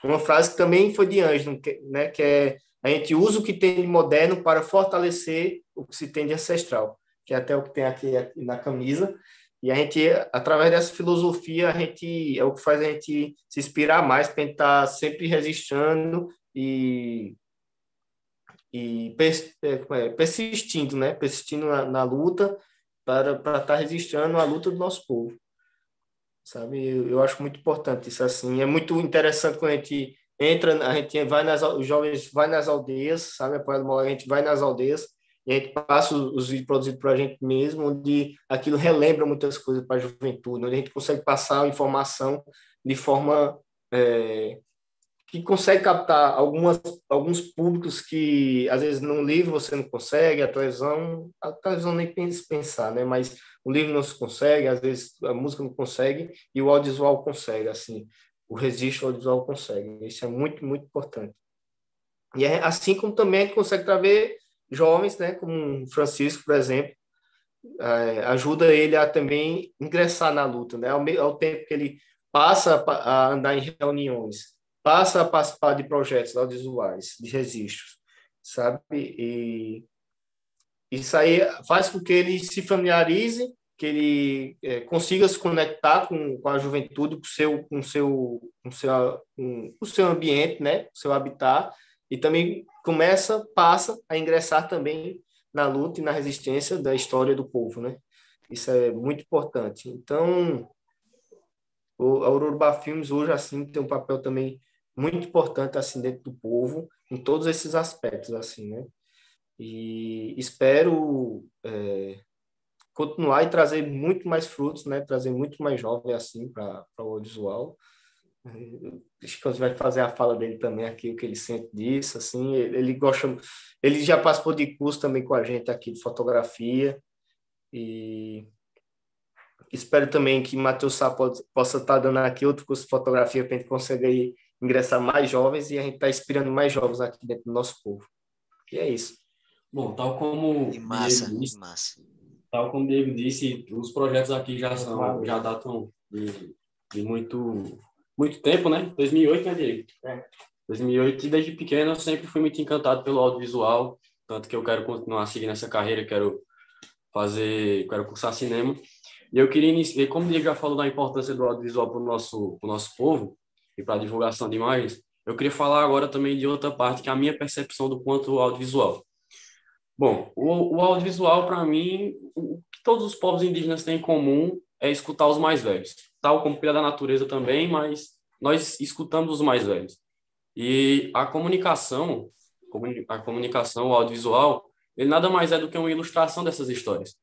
uma frase que também foi de Ângelo, né? Que é: a gente usa o que tem de moderno para fortalecer o que se tem de ancestral, que é até o que tem aqui na camisa. E a gente, através dessa filosofia, é o que faz a gente se inspirar mais para a gente estar sempre resistindo e persistindo, né? Persistindo na luta para estar resistindo à luta do nosso povo, sabe? Eu acho muito importante isso, assim. É muito interessante quando a gente entra, os jovens vai nas aldeias, sabe? A gente vai nas aldeias e a gente passa os vídeos produzidos para a gente mesmo, onde aquilo relembra muitas coisas para a juventude, onde a gente consegue passar a informação de forma que consegue captar alguns públicos que, às vezes, num livro você não consegue, a televisão nem pensar, né? Mas o livro não se consegue, às vezes a música não consegue, e o audiovisual consegue, assim, o registro audiovisual consegue. Isso é muito, muito importante. E assim como também a gente consegue trazer jovens, né? Como o Francisco, por exemplo, ajuda ele a também ingressar na luta, né? Ao tempo que ele passa a andar em reuniões, passa a participar de projetos audiovisuais, de registros, sabe? E isso aí faz com que ele se familiarize, que ele consiga se conectar com a juventude, com o seu ambiente, né? O seu habitat, e também passa a ingressar também na luta e na resistência da história do povo, né? Isso é muito importante. Então, a Urubá Filmes hoje, assim, tem um papel também muito importante, assim, dentro do povo, em todos esses aspectos, assim, né? E espero continuar e trazer muito mais frutos, né? Trazer muito mais jovens, assim, para o audiovisual. Acho que você vai fazer a fala dele também aqui, o que ele sente disso, assim, ele já participou de curso também com a gente aqui de fotografia, e espero também que Matheus Sá possa estar dando aqui outro curso de fotografia para a gente conseguir ingressar mais jovens e a gente está inspirando mais jovens aqui dentro do nosso povo. E é isso. Bom, tal como o Diego disse, os projetos aqui já datam de muito tempo, né? 2008, né, Diego? 2008, e desde pequeno eu sempre fui muito encantado pelo audiovisual, tanto que eu quero continuar seguindo essa carreira, quero cursar cinema. E eu queria iniciar, como o Diego já falou da importância do audiovisual para o nosso povo e para a divulgação de imagens, eu queria falar agora também de outra parte, que é a minha percepção do quanto o audiovisual. Bom, o audiovisual, para mim, o que todos os povos indígenas têm em comum é escutar os mais velhos. Tal como pela da natureza também, mas nós escutamos os mais velhos. E a comunicação, o audiovisual, ele nada mais é do que uma ilustração dessas histórias.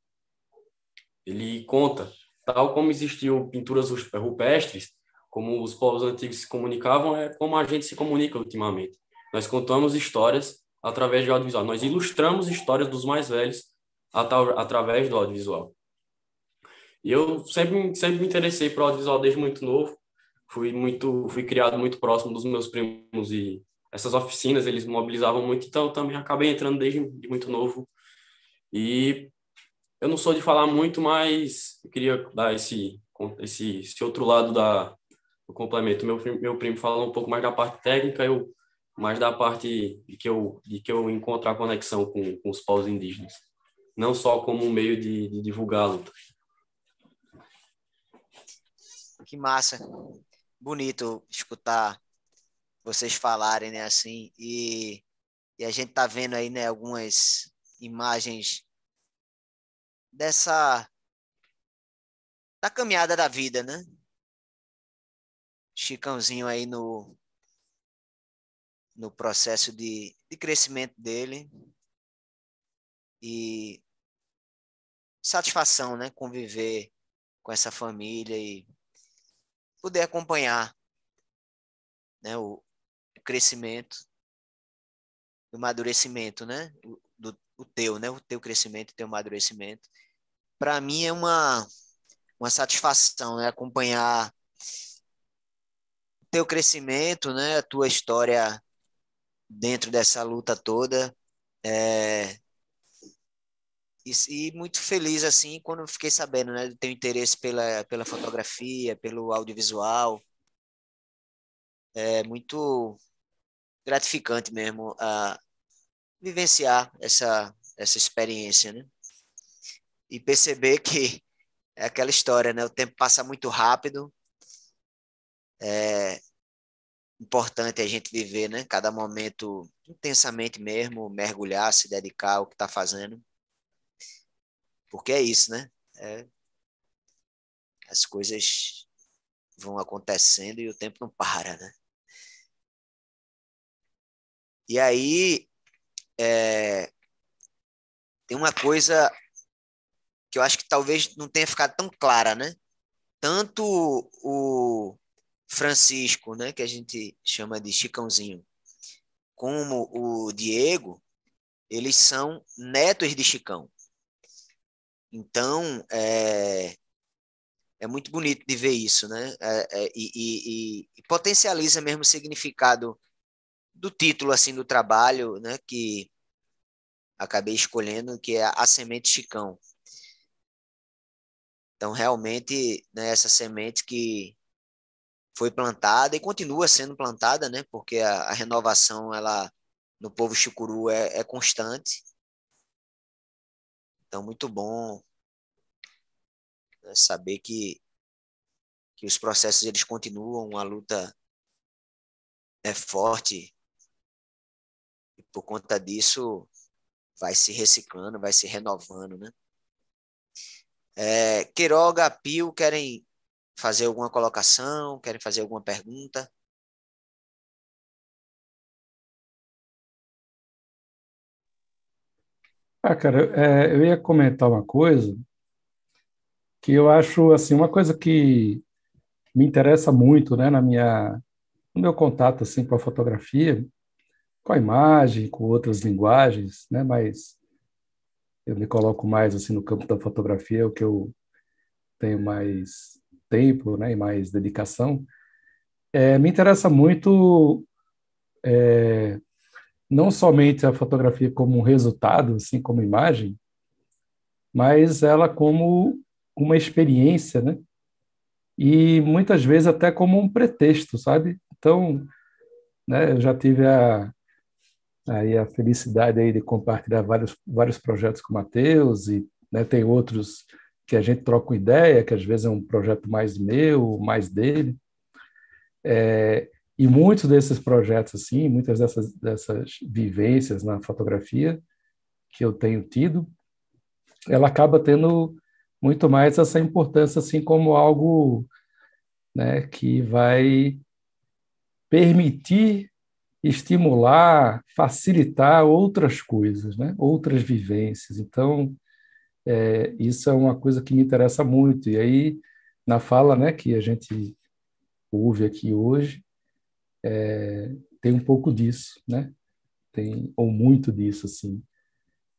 Ele conta, tal como existiu pinturas rupestres, como os povos antigos se comunicavam, é como a gente se comunica ultimamente. Nós contamos histórias através de audiovisual. Nós ilustramos histórias dos mais velhos através do audiovisual. E eu sempre me interessei por audiovisual desde muito novo. Fui criado muito próximo dos meus primos e essas oficinas, eles mobilizavam muito, então eu também acabei entrando desde muito novo. E eu não sou de falar muito, mas eu queria dar esse outro lado do complemento. Meu primo fala um pouco mais da parte técnica, eu mais da parte de que eu encontro a conexão com os povos indígenas, não só como um meio de divulgar a luta. Que massa. Bonito escutar vocês falarem, né, assim, e a gente tá vendo aí, né, algumas imagens da caminhada da vida, né? Chicãozinho aí no processo de crescimento dele e satisfação, né, conviver com essa família e poder acompanhar, né, o crescimento, o amadurecimento, né, o teu, né, o teu crescimento, o teu amadurecimento. Para mim é uma satisfação, né, acompanhar o teu crescimento, né, a tua história dentro dessa luta toda. E muito feliz assim quando eu fiquei sabendo, né, do teu interesse pela fotografia, pelo audiovisual. É muito gratificante mesmo vivenciar essa experiência, né? E perceber que é aquela história, né? O tempo passa muito rápido. É importante a gente viver, né? Cada momento intensamente mesmo, mergulhar, se dedicar ao que está fazendo. Porque é isso, né? As coisas vão acontecendo e o tempo não para, né? E aí, tem uma coisa que eu acho que talvez não tenha ficado tão clara, né? Tanto o Francisco, né, que a gente chama de Chicãozinho, como o Diego, eles são netos de Chicão. Então, é muito bonito de ver isso, né? E potencializa mesmo o significado do título assim do trabalho, né, que acabei escolhendo, que é A Semente Chicão. Então, realmente, né, essa semente que foi plantada e continua sendo plantada, né, porque a renovação ela no povo chucuru é constante. Então, muito bom, né, saber que os processos eles continuam, a luta é forte e por conta disso vai se reciclando, vai se renovando, né? Queiroga, Pio, querem fazer alguma colocação, querem fazer alguma pergunta? Cara, eu ia comentar uma coisa que eu acho, assim, uma coisa que me interessa muito, né, no meu contato, assim, com a fotografia, com a imagem, com outras linguagens, né, mas eu me coloco mais, assim, no campo da fotografia, é o que eu tenho mais tempo, né, e mais dedicação. Me interessa muito não somente a fotografia como um resultado, assim, como imagem, mas ela como uma experiência, né? E muitas vezes até como um pretexto, sabe? Então, né, eu já tive aí a felicidade aí de compartilhar vários projetos com o Matheus e, né, tem outros que a gente troca uma ideia, que às vezes é um projeto mais meu, mais dele. E muitos desses projetos, assim, muitas dessas vivências na fotografia que eu tenho tido, ela acaba tendo muito mais essa importância, assim, como algo, né, que vai permitir estimular, facilitar outras coisas, né? Outras vivências. Então, isso é uma coisa que me interessa muito. E aí, na fala, né, que a gente ouve aqui hoje, tem um pouco disso, né? Tem, ou muito disso, assim,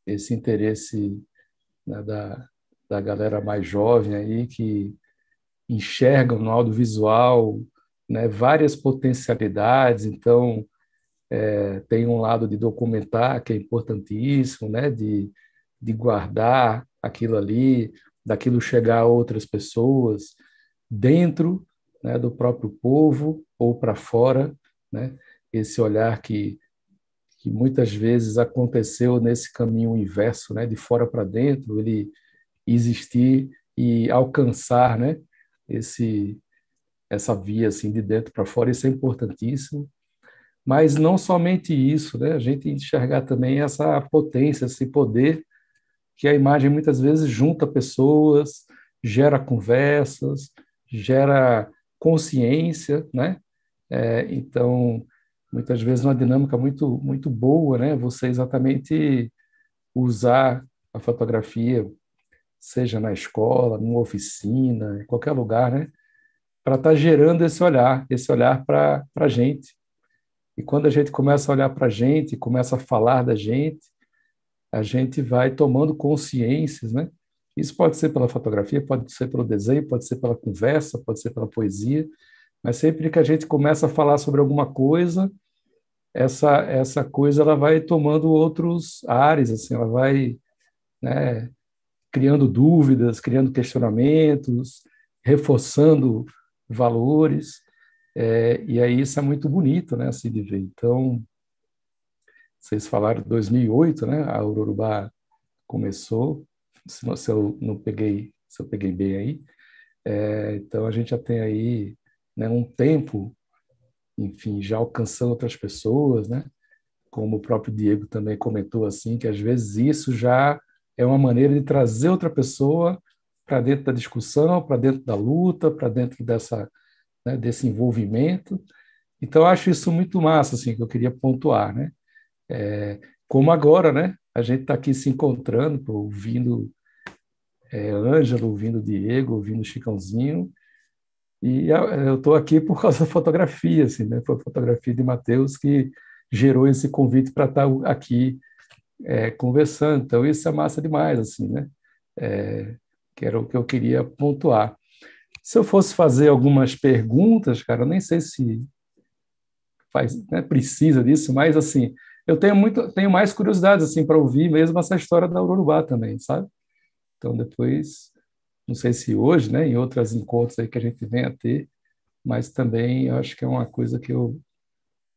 esse interesse, né, da galera mais jovem aí que enxergam no audiovisual, né, várias potencialidades. Então, Tem um lado de documentar, que é importantíssimo, né? De guardar aquilo ali, daquilo chegar a outras pessoas, dentro, né, do próprio povo ou para fora, né? Esse olhar que muitas vezes aconteceu nesse caminho inverso, né? De fora para dentro, ele existir e alcançar, né? Esse essa via assim de dentro para fora, isso é importantíssimo. Mas não somente isso, né? A gente enxergar também essa potência, esse poder que a imagem muitas vezes junta pessoas, gera conversas, gera consciência, né? Então, muitas vezes uma dinâmica muito boa, né? Você exatamente usar a fotografia, seja na escola, numa oficina, em qualquer lugar, né? Para estar gerando esse olhar para a gente. E quando a gente começa a olhar para começa a falar da gente, a gente vai tomando consciências, né? Isso pode ser pela fotografia, pode ser pelo desenho, pode ser pela conversa, pode ser pela poesia, mas sempre que a gente começa a falar sobre alguma coisa, essa coisa ela vai tomando outros ares, assim, ela vai, né, criando dúvidas, criando questionamentos, reforçando valores, e aí isso é muito bonito, né, assim de ver. Então, vocês falaram de 2008, né? A Urubá começou, se eu não peguei, se eu peguei bem aí. Então a gente já tem aí, né, um tempo, enfim, já alcançando outras pessoas, né? Como o próprio Diego também comentou assim, que às vezes isso já é uma maneira de trazer outra pessoa para dentro da discussão, para dentro da luta, para dentro dessa, né, desse envolvimento. Então eu acho isso muito massa, assim, que eu queria pontuar, né? Como agora, né? A gente está aqui se encontrando, pô, ouvindo Ângelo, ouvindo Diego, ouvindo Chicãozinho, e eu estou aqui por causa da fotografia, assim, né? Foi a fotografia de Matheus que gerou esse convite para estar aqui conversando. Então isso é massa demais, assim, né? Que era o que eu queria pontuar. Se eu fosse fazer algumas perguntas, cara, eu nem sei se né, precisa disso, mas assim, eu tenho mais curiosidades assim para ouvir mesmo essa história da Urubá também, sabe? Então depois, não sei se hoje, né, em outros encontros aí que a gente vem a ter, mas também eu acho que é uma coisa que eu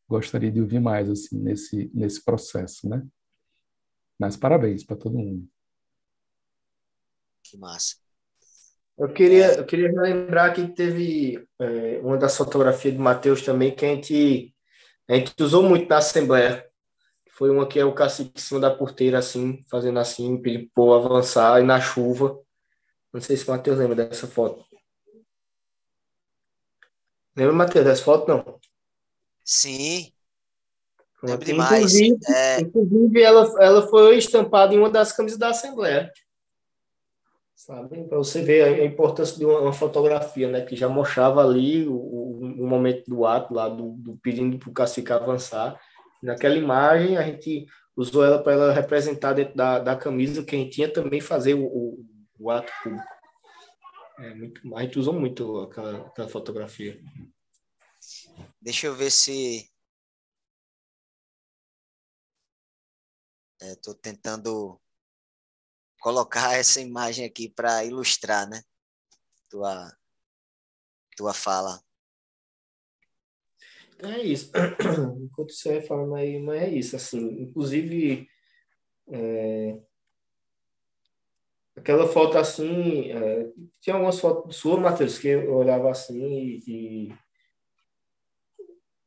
gostaria de ouvir mais assim nesse processo, né? Mas parabéns para todo mundo. Que massa. Eu queria lembrar que teve uma das fotografias de Matheus também que a gente usou muito na Assembleia. Foi uma que é o cacique em cima da porteira, assim, fazendo assim, pedir pro povo avançar, e na chuva. Não sei se o Matheus lembra dessa foto. Lembra, Matheus, dessa foto? Não. Sim, lembro Pronto. demais. Inclusive ela foi estampada em uma das camisas da Assembleia. Sabe? Para você ver a importância de uma fotografia, né? Que já mostrava ali o momento do ato, lá do pedindo para o cacique avançar. Naquela imagem, a gente usou ela para ela representar dentro da camisa que a gente tinha também fazer o ato público. A gente usou muito aquela fotografia. Deixa eu ver se... Estou tentando colocar essa imagem aqui para ilustrar, né? Tua fala. É isso. Enquanto você vai falando aí, mas é isso. Assim, inclusive, aquela foto assim, tinha algumas fotos suas, Matheus, que eu olhava assim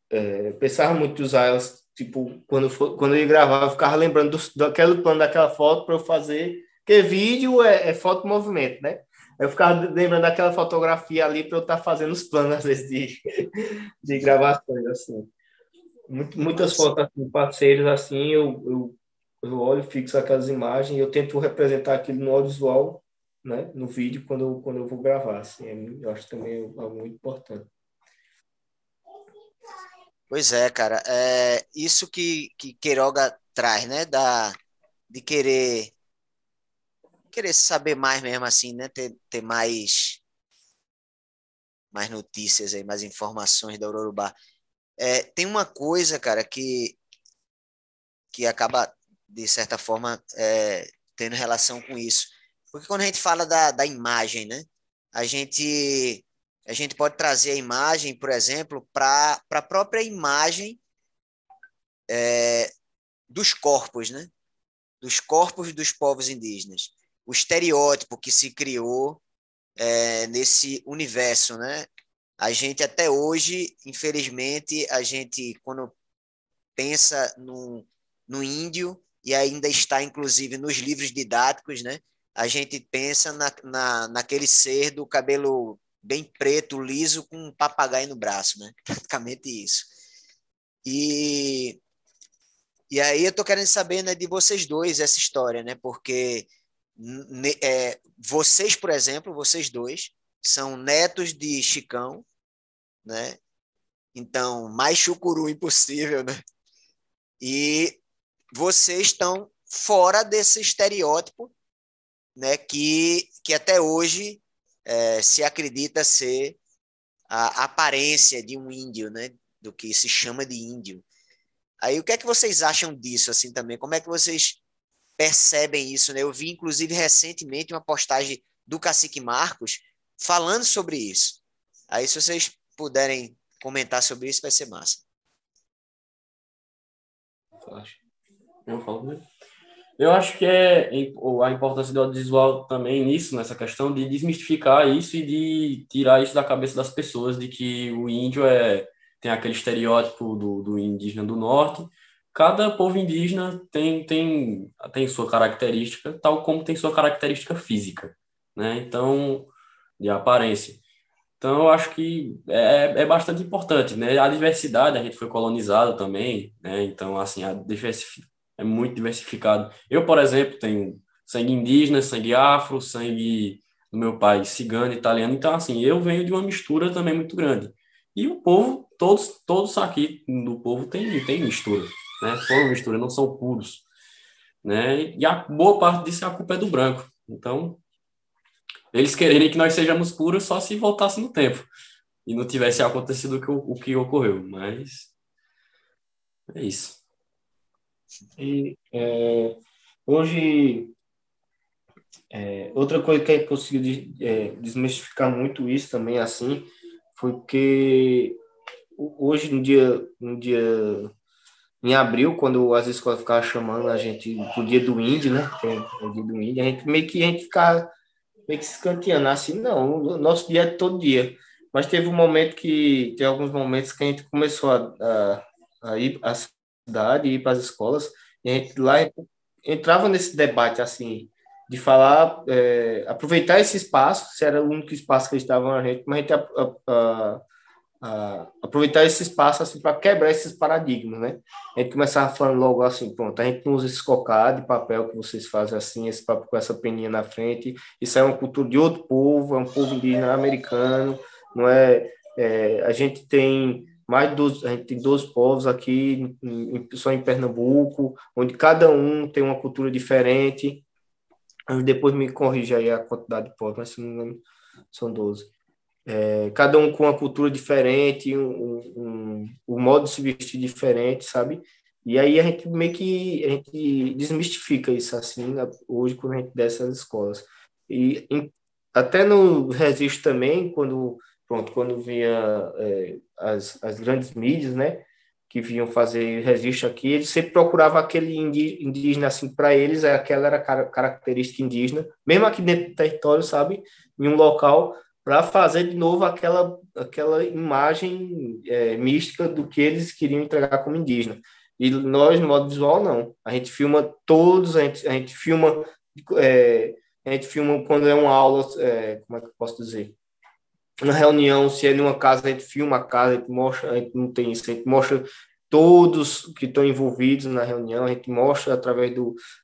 eu pensava muito em usar elas, tipo, quando eu ia gravar, eu ficava lembrando daquele plano daquela foto para eu fazer, porque vídeo é foto movimento, né? Eu ficava lembrando daquela fotografia ali para eu estar fazendo os planos, às vezes, de gravações, assim. Muitas fotos, assim, parceiros, assim, eu olho, fixo aquelas imagens, eu tento representar aquilo no audiovisual, né? No vídeo, quando eu vou gravar, assim. Eu acho também algo muito importante. Pois é, cara. É isso que Queiroga traz, né? De querer saber mais mesmo assim, né? Ter mais notícias aí, mais informações da Urubá. Tem uma coisa, cara, que acaba, de certa forma, tendo relação com isso. Porque quando a gente fala da imagem, né? A gente, a gente pode trazer a imagem, por exemplo, para a própria imagem dos corpos, né? Dos corpos dos povos indígenas. O estereótipo que se criou nesse universo, né? A gente até hoje, infelizmente, a gente, quando pensa no índio, e ainda está, inclusive, nos livros didáticos, né? A gente pensa naquele ser do cabelo bem preto, liso, com um papagaio no braço, né? Praticamente isso. E aí eu tô querendo saber, né, de vocês dois essa história, né? Porque vocês, por exemplo, vocês dois, são netos de Chicão, né? Então, mais chucuru impossível, né? E vocês estão fora desse estereótipo, né, que até hoje se acredita ser a aparência de um índio, né, do que se chama de índio. Aí o que é que vocês acham disso assim também? Como é que vocês percebem isso, né? Eu vi inclusive recentemente uma postagem do Cacique Marcos falando sobre isso. Aí se vocês puderem comentar sobre isso, vai ser massa. Eu falo mesmo. Eu acho que a importância do audiovisual também nisso, nessa questão de desmistificar isso e de tirar isso da cabeça das pessoas, de que o índio tem aquele estereótipo do indígena do norte. Cada povo indígena tem sua característica, tal como tem sua característica física, né? Então, de aparência. Então, eu acho que é bastante importante, né? A diversidade, a gente foi colonizado também, né? Então, assim, é muito diversificado. Eu, por exemplo, tenho sangue indígena, sangue afro, sangue do meu pai cigano, italiano. Então, assim, eu venho de uma mistura também muito grande. E o povo, todos aqui do povo tem mistura, né? Foram mistura, não são puros, né? E a boa parte disso, a culpa é do branco. Então, eles quererem que nós sejamos puros só se voltasse no tempo e não tivesse acontecido o que ocorreu, mas é isso. E hoje, outra coisa que a gente conseguiu desmistificar muito isso também, assim, foi porque hoje, no dia em abril, quando as escolas ficavam chamando a gente pro dia do índio, né? Tem o dia do índio, a gente ficava meio que se escanteando, assim, não, o nosso dia é todo dia. Mas tem alguns momentos que a gente começou a ir à cidade, ir para as escolas, e a gente lá entrava nesse debate, assim, de falar, aproveitar esse espaço, se era o único espaço que eles estavam a gente, mas a gente aproveitar esse espaço assim para quebrar esses paradigmas, né? A gente começava falando logo assim, pronto, a gente não usa esse cocado de papel que vocês fazem assim, esse papel com essa peninha na frente, isso é uma cultura de outro povo, é um povo indígena americano, não é, a gente tem a gente tem 12 povos aqui, só em Pernambuco, onde cada um tem uma cultura diferente. Depois me corrija aí a quantidade de povos, mas se não me engano, são 12. Cada um com uma cultura diferente, um modo de se vestir diferente, sabe? E aí a gente desmistifica isso assim, hoje, quando a gente desce às escolas. E até no registro também, quando vinha as grandes mídias, né, que vinham fazer registro aqui, eles sempre procuravam aquele indígena, assim, para eles, aquela era a característica indígena, mesmo aqui dentro do território, sabe? Em um local, para fazer de novo aquela imagem mística do que eles queriam entregar como indígena. E nós, no modo visual, não. A gente filma todos, a gente filma quando é uma aula, como é que eu posso dizer? Na reunião, se é numa casa, a gente filma a casa, a gente mostra, a gente não tem isso, a gente mostra todos que estão envolvidos na reunião, a gente mostra através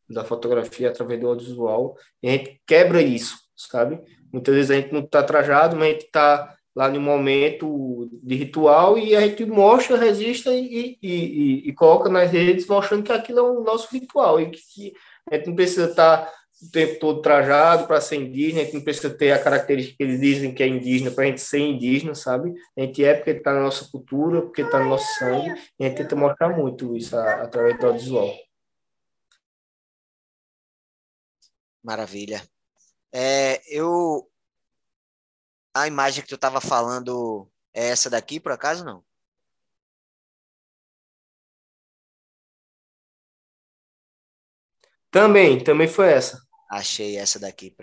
da fotografia, através do audiovisual, e a gente quebra isso, sabe? Muitas vezes a gente não está trajado, mas a gente está lá no momento de ritual e a gente mostra, registra e coloca nas redes mostrando que aquilo é o nosso ritual e que a gente não precisa estar o tempo todo trajado para ser indígena, a gente não precisa ter a característica que eles dizem que é indígena para a gente ser indígena, sabe? A gente é porque está na nossa cultura, porque está no nosso sangue, e a gente tenta mostrar muito isso através do audiovisual. Maravilha. A imagem que tu estava falando é essa daqui, por acaso, não? Também foi essa. Achei essa daqui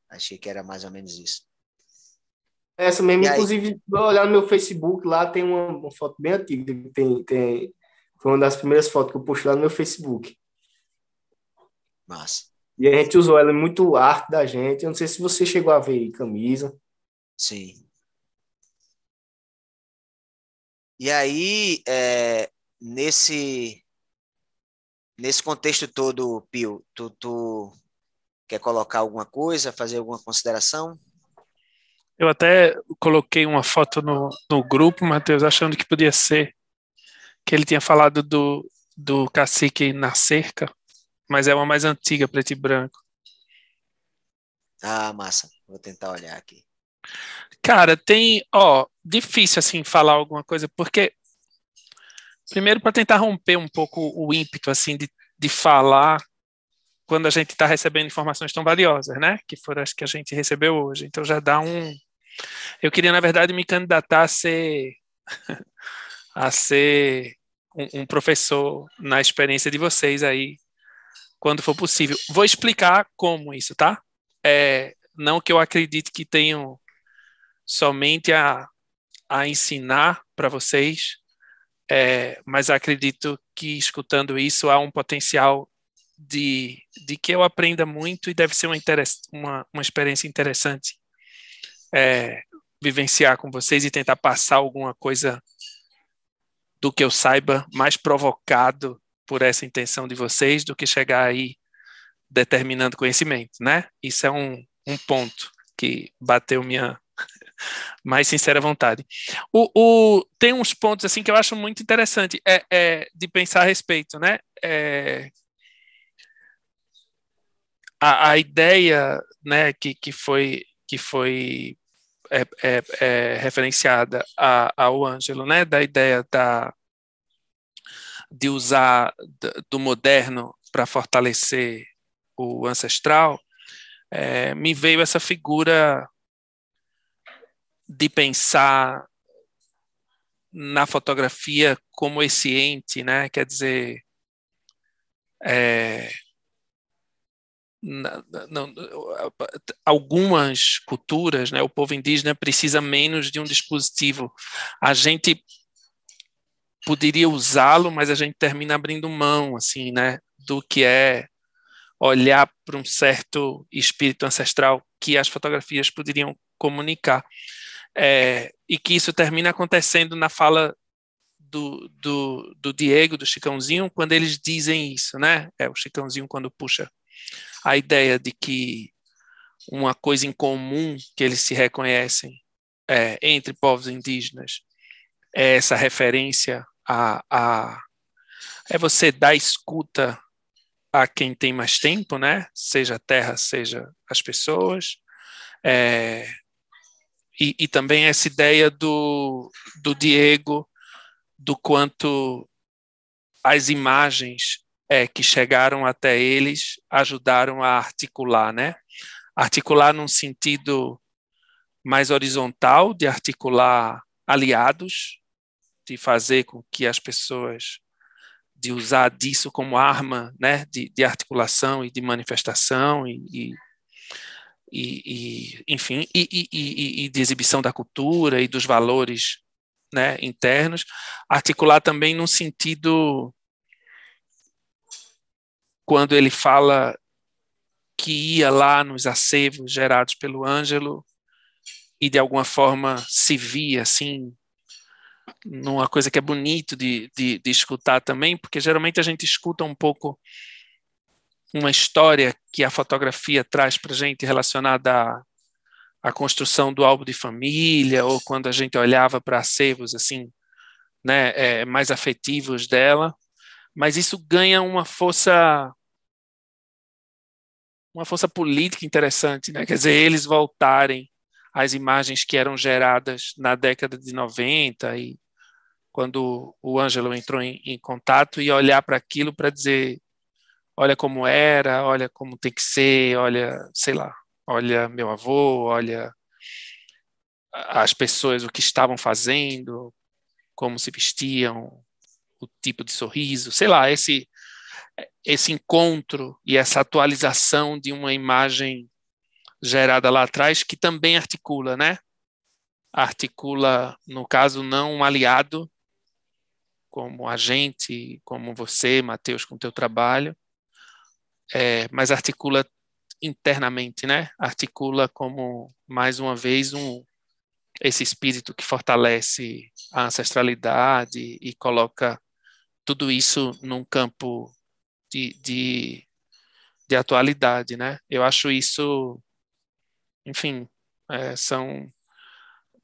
Achei que era mais ou menos isso. Essa mesmo, E aí, inclusive, se eu olhar no meu Facebook, lá tem uma foto bem antiga, foi uma das primeiras fotos que eu postei lá no meu Facebook. massa. E a gente usou ela em muito arte da gente. Eu não sei se você chegou a ver camisa. Sim. E aí, nesse contexto todo, Pio, tu quer colocar alguma coisa, fazer alguma consideração? Eu até coloquei uma foto no grupo, Matheus, achando que podia ser que ele tinha falado do cacique na cerca, mas é uma mais antiga, preto e branco. Ah, massa. Vou tentar olhar aqui. Cara, difícil assim falar alguma coisa, porque primeiro para tentar romper um pouco o ímpeto assim de falar quando a gente está recebendo informações tão valiosas, né? Que foram as que a gente recebeu hoje. Então já dá um. Eu queria, na verdade, me candidatar a ser um professor na experiência de vocês aí, quando for possível. Vou explicar como isso, tá? Não que eu acredite que tenho somente a ensinar para vocês, mas acredito que escutando isso há um potencial de que eu aprenda muito e deve ser uma experiência interessante vivenciar com vocês e tentar passar alguma coisa do que eu saiba mais provocado por essa intenção de vocês do que chegar aí determinando conhecimento, né? Isso é um ponto que bateu minha mais sincera vontade. Tem uns pontos assim que eu acho muito interessante de pensar a respeito, né? A ideia, né, que foi referenciada ao Ângelo, né, da ideia de usar do moderno para fortalecer o ancestral, me veio essa figura de pensar na fotografia como esse ente, né? Quer dizer, não, algumas culturas, né, o povo indígena precisa menos de um dispositivo. A gente poderia usá-lo, mas a gente termina abrindo mão, assim, né, do que é olhar para um certo espírito ancestral que as fotografias poderiam comunicar. E que isso termina acontecendo na fala do Diego, do Chicãozinho, quando eles dizem isso, né? O Chicãozinho quando puxa a ideia de que uma coisa em comum que eles se reconhecem entre povos indígenas é essa referência é você dar escuta a quem tem mais tempo, né? Seja a terra, seja as pessoas, e também essa ideia do Diego, do quanto as imagens que chegaram até eles ajudaram a articular, né? Articular num sentido mais horizontal, de articular aliados, de fazer com que as pessoas, de usar disso como arma, né, de articulação e de manifestação enfim, e de exibição da cultura e dos valores, né, internos, articular também num sentido, quando ele fala que ia lá nos acervos gerados pelo Ângelo e de alguma forma se via assim numa coisa que é bonito de escutar também, porque geralmente a gente escuta um pouco uma história que a fotografia traz para a gente relacionada à construção do álbum de família, ou quando a gente olhava para acervos assim, né, mais afetivos dela, mas isso ganha uma força uma força política interessante, né? Quer dizer, eles voltarem às imagens que eram geradas na década de 90 e quando o Ângelo entrou em contato e olhar para aquilo para dizer, olha como era, olha como tem que ser, olha, sei lá, olha meu avô, olha as pessoas, o que estavam fazendo, como se vestiam, o tipo de sorriso, sei lá, esse encontro e essa atualização de uma imagem gerada lá atrás que também articula, né? Articula, no caso, não um aliado, como a gente, como você, Matheus, com o teu trabalho, mas articula internamente, né? Articula como, mais uma vez, esse espírito que fortalece a ancestralidade e coloca tudo isso num campo de atualidade, né? Eu acho isso, enfim,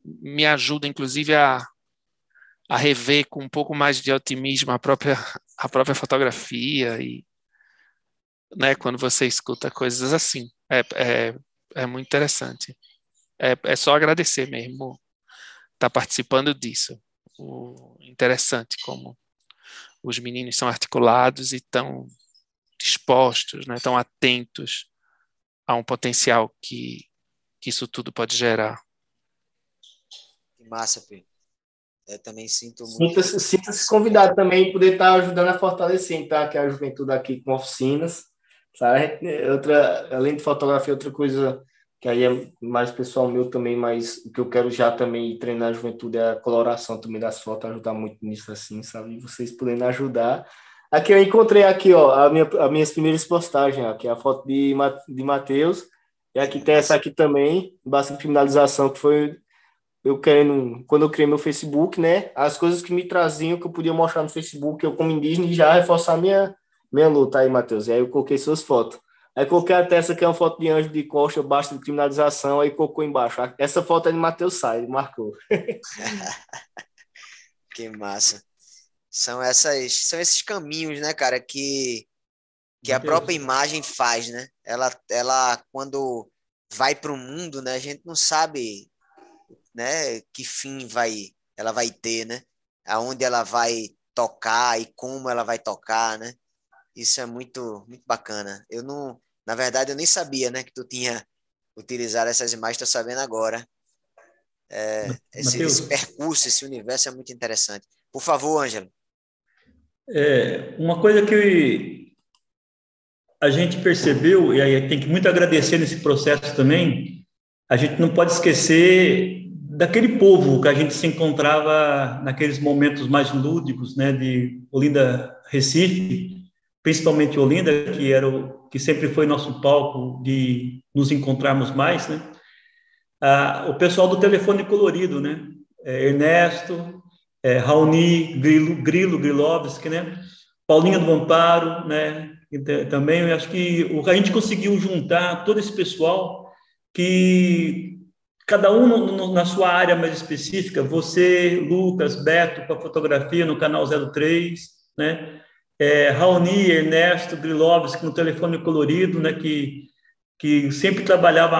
me ajuda, inclusive, a rever com um pouco mais de otimismo a própria fotografia e, né, quando você escuta coisas assim, é muito interessante. É só agradecer mesmo estar participando disso. Interessante como os meninos são articulados e estão dispostos, né, estão atentos a um potencial que isso tudo pode gerar. Que massa, Pedro. Eu também sinto muito. Sinta-se convidado também a poder estar ajudando a fortalecer, tá? Que é a juventude aqui com oficinas, sabe? Além de fotografia, outra coisa que aí é mais pessoal meu também, mas o que eu quero já também treinar a juventude é a coloração também das fotos, ajudar muito nisso assim, sabe? E vocês podendo ajudar. Aqui eu encontrei aqui, ó, as minhas primeiras postagens, aqui a foto de Matheus, e aqui tem essa aqui também, bastante criminalização, que foi quando eu criei meu Facebook, né, as coisas que me traziam, que eu podia mostrar no Facebook, eu como indígena, e já reforçar minha luta aí, Matheus. E aí eu coloquei suas fotos. Aí coloquei até essa aqui, é uma foto de anjo de costa, basta de criminalização, aí colocou embaixo. Essa foto é de Matheus Sai, marcou. Que massa. São esses caminhos, né, cara, que a própria imagem faz, né? Ela quando vai para o mundo, né, a gente não sabe, né, que fim ela vai ter, né? Aonde ela vai tocar e como ela vai tocar, né? Isso é muito muito bacana. Na verdade, eu nem sabia, né, que tu tinha utilizado essas imagens, estou sabendo agora. Esse percurso, esse universo é muito interessante. Por favor, Ângelo. Uma coisa que a gente percebeu, e aí tem que muito agradecer nesse processo também, a gente não pode esquecer daquele povo que a gente se encontrava naqueles momentos mais lúdicos, né, de Olinda, Recife, principalmente Olinda, que sempre foi nosso palco de nos encontrarmos mais, né? O pessoal do telefone colorido, né? Ernesto, Raoni, Grilovski, né? Paulinha do Amparo, né? Também eu acho que a gente conseguiu juntar todo esse pessoal que cada um na sua área mais específica, você, Lucas, Beto, com a fotografia no canal 03, né? Raoni, Ernesto, Grilovski no telefone colorido, né? Que sempre trabalhava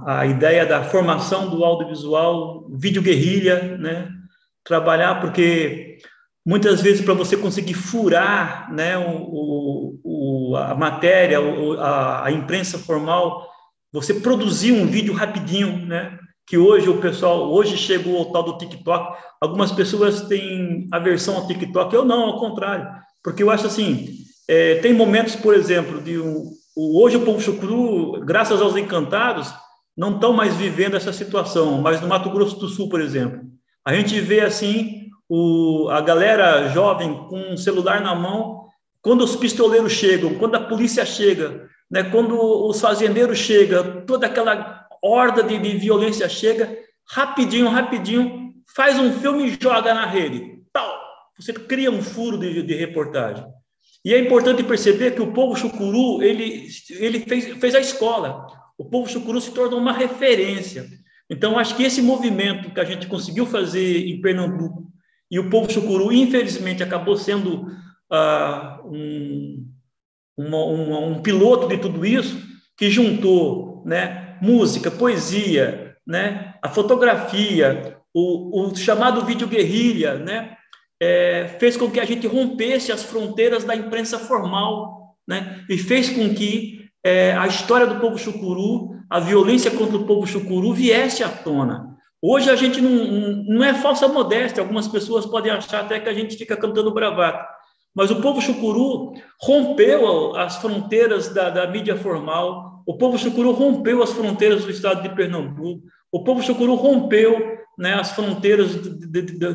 a ideia da formação do audiovisual, vídeo guerrilha, né? Trabalhar, porque muitas vezes para você conseguir furar, né, a matéria, a imprensa formal, você produzir um vídeo rapidinho, né? Que hoje chegou ao tal do TikTok. Algumas pessoas têm aversão ao TikTok, eu não, ao contrário, porque eu acho assim, tem momentos, por exemplo, hoje o povo chucuru, graças aos encantados, não estão mais vivendo essa situação, mas no Mato Grosso do Sul, por exemplo, a gente vê assim a galera jovem com um celular na mão, quando os pistoleiros chegam, quando a polícia chega, né, quando os fazendeiros chegam, toda aquela horda de violência chega, rapidinho, faz um filme e joga na rede. Tal, você cria um furo de reportagem. E é importante perceber que o povo chucuru, ele fez a escola. O povo chucuru se tornou uma referência. Então, acho que esse movimento que a gente conseguiu fazer em Pernambuco, e o povo chucuru, infelizmente, acabou sendo um piloto de tudo isso, que juntou, né, música, poesia, né, a fotografia, o chamado vídeo guerrilha, né, fez com que a gente rompesse as fronteiras da imprensa formal, né, e fez com que a história do povo chucuru, a violência contra o povo chucuru viesse à tona. Hoje a gente não é falsa modéstia, algumas pessoas podem achar até que a gente fica cantando bravata, mas o povo chucuru rompeu as fronteiras da mídia formal, o povo chucuru rompeu as fronteiras do estado de Pernambuco, o povo chucuru rompeu, né, as fronteiras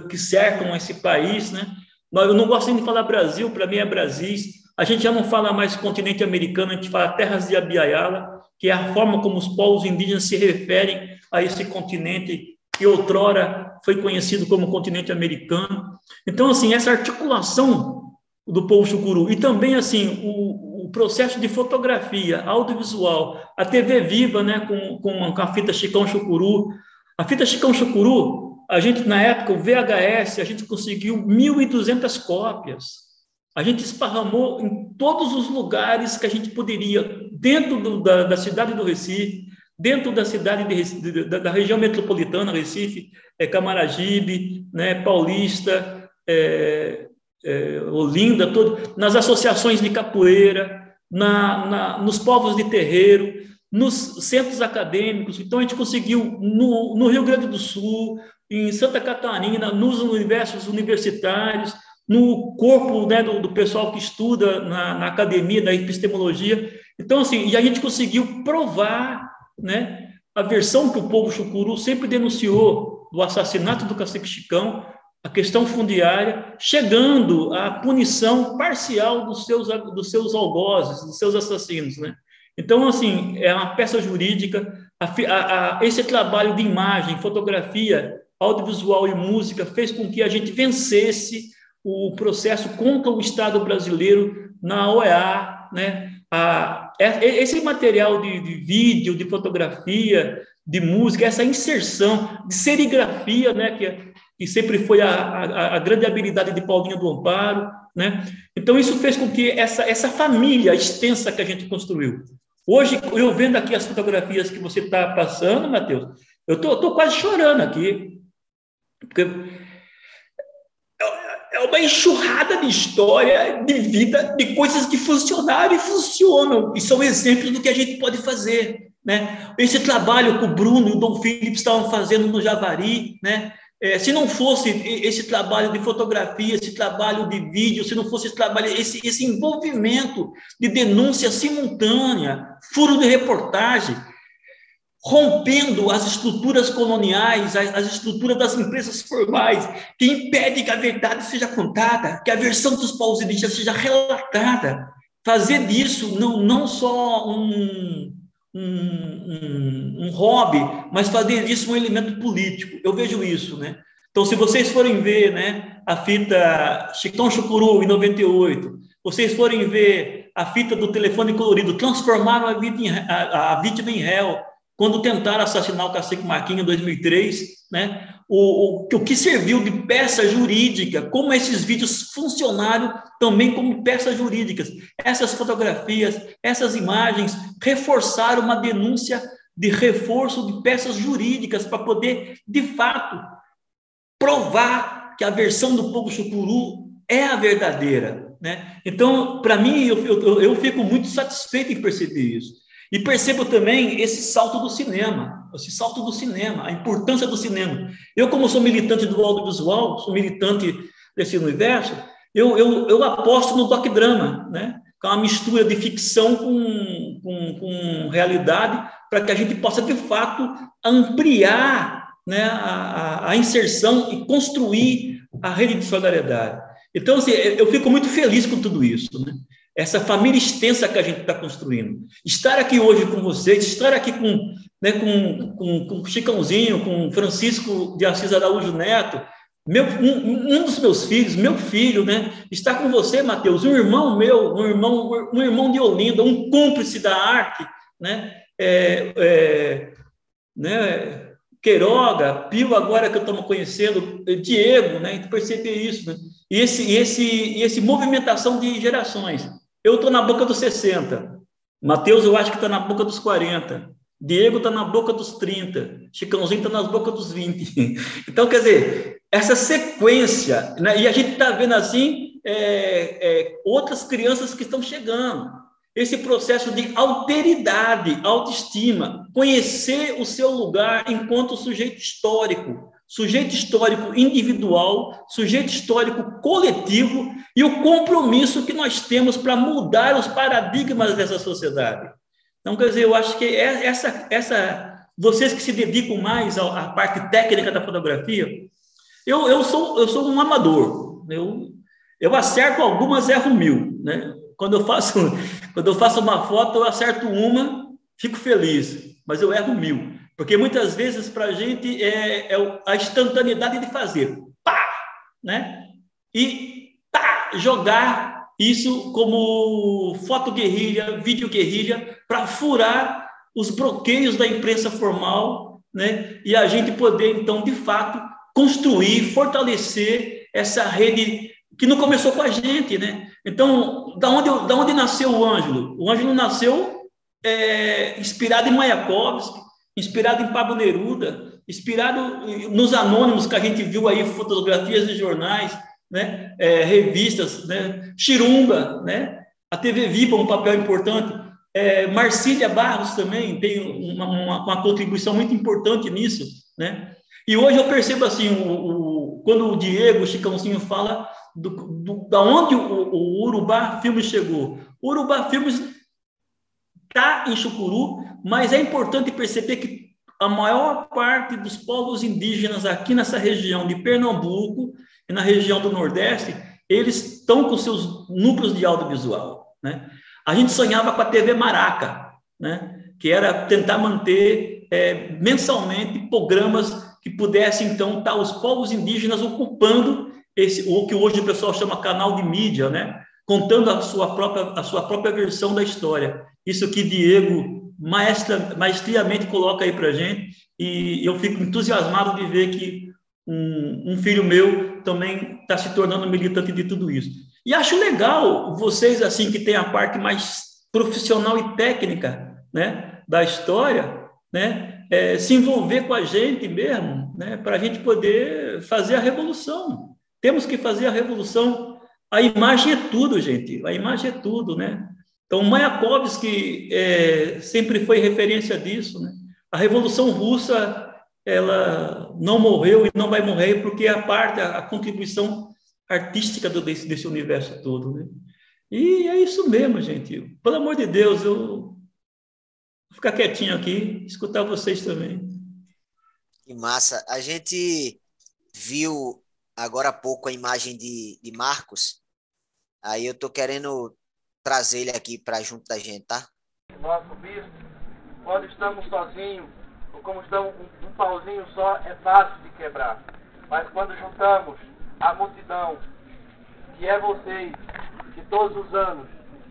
que cercam esse país, né? Eu não gosto nem de falar Brasil, para mim é Brasis. A gente já não fala mais continente americano, a gente fala terras de Abiyala, que é a forma como os povos indígenas se referem a esse continente que outrora foi conhecido como continente americano. Então, assim, essa articulação do povo chucuru e também, assim, o processo de fotografia, audiovisual, a TV viva, né, com a fita Chicão Chucuru. A fita Chicão Chucuru, a gente, na época, o VHS, a gente conseguiu 1.200 cópias. A gente esparramou em todos os lugares que a gente poderia, dentro da cidade do Recife, dentro da cidade da região metropolitana, Recife, Camaragibe, né, Paulista, Olinda, nas associações de capoeira, nos povos de terreiro, nos centros acadêmicos. Então, a gente conseguiu, no Rio Grande do Sul, em Santa Catarina, nos universos universitários, no corpo, né, do pessoal que estuda na academia da epistemologia. Então, assim, e a gente conseguiu provar, né, a versão que o povo chucuru sempre denunciou do assassinato do cacique Chicão, a questão fundiária, chegando à punição parcial dos seus algozes, dos seus assassinos, né? Então, assim, é uma peça jurídica, esse trabalho de imagem, fotografia, audiovisual e música fez com que a gente vencesse o processo contra o Estado brasileiro na OEA, né? Esse material de vídeo, de fotografia, de música, essa inserção de serigrafia, né? Que sempre foi a grande habilidade de Paulinho do Amparo, né? Então, isso fez com que essa família extensa que a gente construiu. Hoje, eu vendo aqui as fotografias que você está passando, Matheus, eu estou quase chorando aqui, porque é uma enxurrada de história, de vida, de coisas que funcionaram e funcionam, e são exemplos do que a gente pode fazer, né? Esse trabalho que o Bruno e o Dom Felipe estavam fazendo no Javari, né? Se não fosse esse trabalho de fotografia, esse trabalho de vídeo, se não fosse esse trabalho, esse envolvimento de denúncia simultânea, furo de reportagem, rompendo as estruturas coloniais, as estruturas das empresas formais, que impedem que a verdade seja contada, que a versão dos povos indígenas seja relatada. Fazer disso não só um hobby, mas fazer disso um elemento político. Eu vejo isso, né? Então, se vocês forem ver, né, a fita Chicão Chucuru, em 98, vocês forem ver a fita do telefone colorido, transformaram a vítima em réu, quando tentaram assassinar o cacique Marquinhos em 2003, né? O que serviu de peça jurídica, como esses vídeos funcionaram também como peças jurídicas. Essas fotografias, essas imagens reforçaram uma denúncia de reforço de peças jurídicas para poder, de fato, provar que a versão do povo chucuru é a verdadeira, né? Então, para mim, eu fico muito satisfeito em perceber isso. E percebo também esse salto do cinema, a importância do cinema. Eu, como sou militante do audiovisual, sou militante desse universo, eu aposto no doc-drama, né? Que é uma mistura de ficção com realidade, para que a gente possa, de fato, ampliar, né, a inserção e construir a rede de solidariedade. Então, assim, eu fico muito feliz com tudo isso, né? Essa família extensa que a gente está construindo. Estar aqui hoje com vocês, estar aqui com o Chicãozinho, com Francisco de Assis Araújo Neto, um dos meus filhos, meu filho, né? Está com você, Matheus, um irmão meu, um irmão de Olinda, um cúmplice da arte, né? Queiroga, Pio, agora que eu estamos conhecendo, Diego, né? Perceber isso, né? E esse movimentação de gerações. Eu estou na boca dos 60. Mateus, eu acho que está na boca dos 40. Diego está na boca dos 30. Chicãozinho está na boca dos 20. Então, quer dizer, essa sequência, né? E a gente está vendo assim outras crianças que estão chegando. Esse processo de alteridade, autoestima, conhecer o seu lugar enquanto sujeito histórico individual, sujeito histórico coletivo e o compromisso que nós temos para mudar os paradigmas dessa sociedade. Então, quer dizer, eu acho que vocês que se dedicam mais à parte técnica da fotografia, eu sou um amador, eu acerto algumas, erro 1000, né? Quando eu faço uma foto, eu acerto uma, fico feliz, mas eu erro 1000. Porque muitas vezes para a gente é a instantaneidade de fazer, pá, né? E jogar isso como foto-guerrilha, vídeo-guerrilha, para furar os bloqueios da imprensa formal, né? E a gente poder, então, de fato, construir, fortalecer essa rede que não começou com a gente, né? Então, da onde nasceu o Ângelo? O Ângelo nasceu inspirado em Mayakovsky, inspirado em Pablo Neruda, inspirado nos anônimos que a gente viu aí, fotografias de jornais, né? Revistas, né? Chirumba, né? A TV Viva, um papel importante. Marcília Barros também tem uma contribuição muito importante nisso, né? E hoje eu percebo assim, quando o Diego, o Chicãozinho fala da onde o Urubá Filmes chegou. O Urubá Filmes está em Chucuru, mas é importante perceber que a maior parte dos povos indígenas aqui nessa região de Pernambuco e na região do Nordeste, eles estão com seus núcleos de audiovisual, né? A gente sonhava com a TV Maraca, né? Que era tentar manter mensalmente programas que pudessem, então, estar os povos indígenas ocupando o que hoje o pessoal chama canal de mídia, né? Contando a sua própria versão da história. Isso que Diego maestriamente coloca aí para a gente, e eu fico entusiasmado de ver que um filho meu também está se tornando militante de tudo isso. E acho legal vocês, assim, que têm a parte mais profissional e técnica, né, da história, né, se envolver com a gente mesmo, né, para a gente poder fazer a revolução. Temos que fazer a revolução. A imagem é tudo, gente. A imagem é tudo, né? Então, Mayakovsky sempre foi referência disso, né? A Revolução Russa, ela não morreu e não vai morrer porque a contribuição artística desse universo todo, né? E é isso mesmo, gente. Pelo amor de Deus, eu vou ficar quietinho aqui, escutar vocês também. Que massa. A gente viu agora há pouco a imagem de Marcos, aí eu tô querendo trazer ele aqui para junto da gente, tá? Nosso bispo, quando estamos sozinhos, ou como estamos um pauzinho só, é fácil de quebrar. Mas quando juntamos a multidão, que é vocês, que todos os anos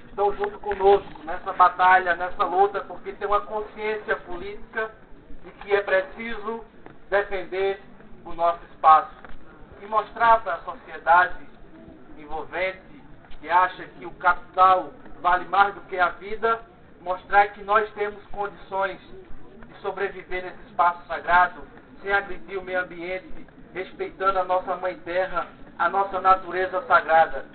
estão junto conosco nessa batalha, nessa luta, porque tem uma consciência política de que é preciso defender o nosso espaço e mostrar para a sociedade envolvente que acha que o capital vale mais do que a vida, mostrar que nós temos condições de sobreviver nesse espaço sagrado, sem agredir o meio ambiente, respeitando a nossa mãe terra, a nossa natureza sagrada.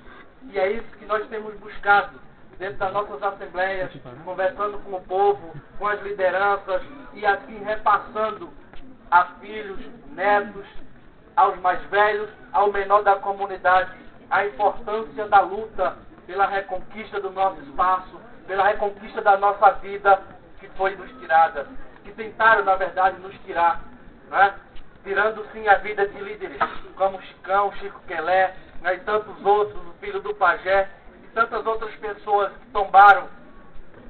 E é isso que nós temos buscado dentro das nossas assembleias, conversando com o povo, com as lideranças e assim repassando a filhos, netos, aos mais velhos, ao menor da comunidade, a importância da luta pela reconquista do nosso espaço, pela reconquista da nossa vida que foi nos tirada, que tentaram, na verdade, nos tirar, né? Tirando sim a vida de líderes como Chicão, Chico Quelé, né? E tantos outros, o filho do Pajé, e tantas outras pessoas que tombaram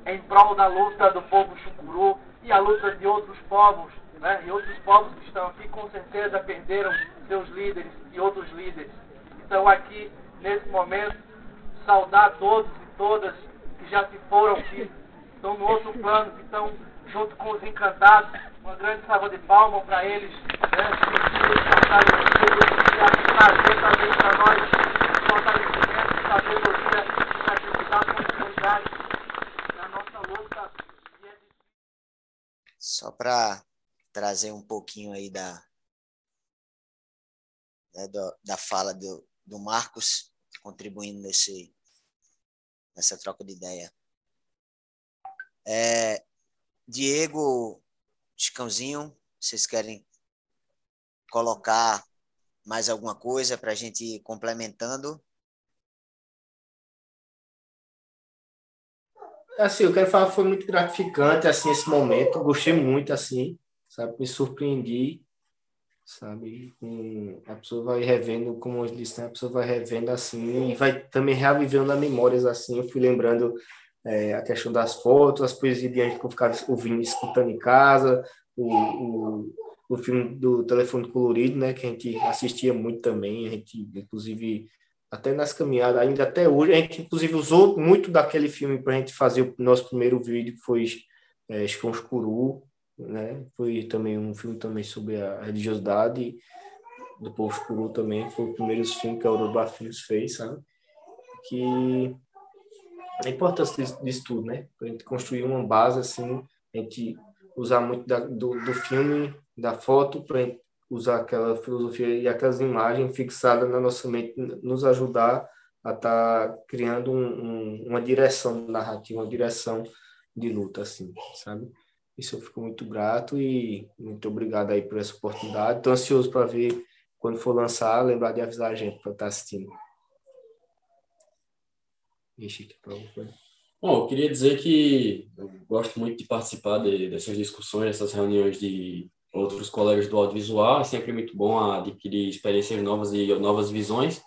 em prol da luta do povo Chucuru e a luta de outros povos, né? E outros povos que estão aqui com certeza perderam seus líderes e outros líderes. Então aqui, nesse momento, saudar todos e todas que já se foram, que estão no outro plano, que estão junto com os encantados. Uma grande salva de palmas para eles, né? E trazer também para nós fortalecimento, sabedoria, para acreditar com Só para trazer um pouquinho aí da fala do Marcos, contribuindo nessa troca de ideia. Diego, Chicãozinho, vocês querem colocar mais alguma coisa para a gente ir complementando? Assim, eu quero falar que foi muito gratificante, assim, esse momento. Gostei muito, assim, sabe? Me surpreendi, sabe? A pessoa vai revendo, como eu disse, né? A pessoa vai revendo, assim, e vai também reavivando as memórias, assim. Eu fui lembrando a questão das fotos, as poesias de antes que eu ficava ouvindo, escutando em casa, o filme do Telefone Colorido, né? Que a gente assistia muito também, a gente, inclusive... Até nas caminhadas, ainda até hoje, a gente inclusive usou muito daquele filme para a gente fazer o nosso primeiro vídeo, que foi Chicão Escuru, né? Foi também um filme também sobre a religiosidade do povo escuro também, foi o primeiro filme que a Aurora Filmes fez, sabe? Que a importância disso tudo, né? Para a gente construir uma base, assim, a gente usar muito do filme, da foto, para a gente usar aquela filosofia e aquelas imagens fixadas na nossa mente, nos ajudar a estar criando uma direção narrativa, uma direção de luta, assim, sabe? Isso eu fico muito grato e muito obrigado aí por essa oportunidade. Estou ansioso para ver quando for lançar, lembrar de avisar a gente para estar assistindo. Bom, eu queria dizer que eu gosto muito de participar dessas discussões, dessas reuniões de outros colegas do audiovisual. É sempre muito bom adquirir experiências novas e novas visões.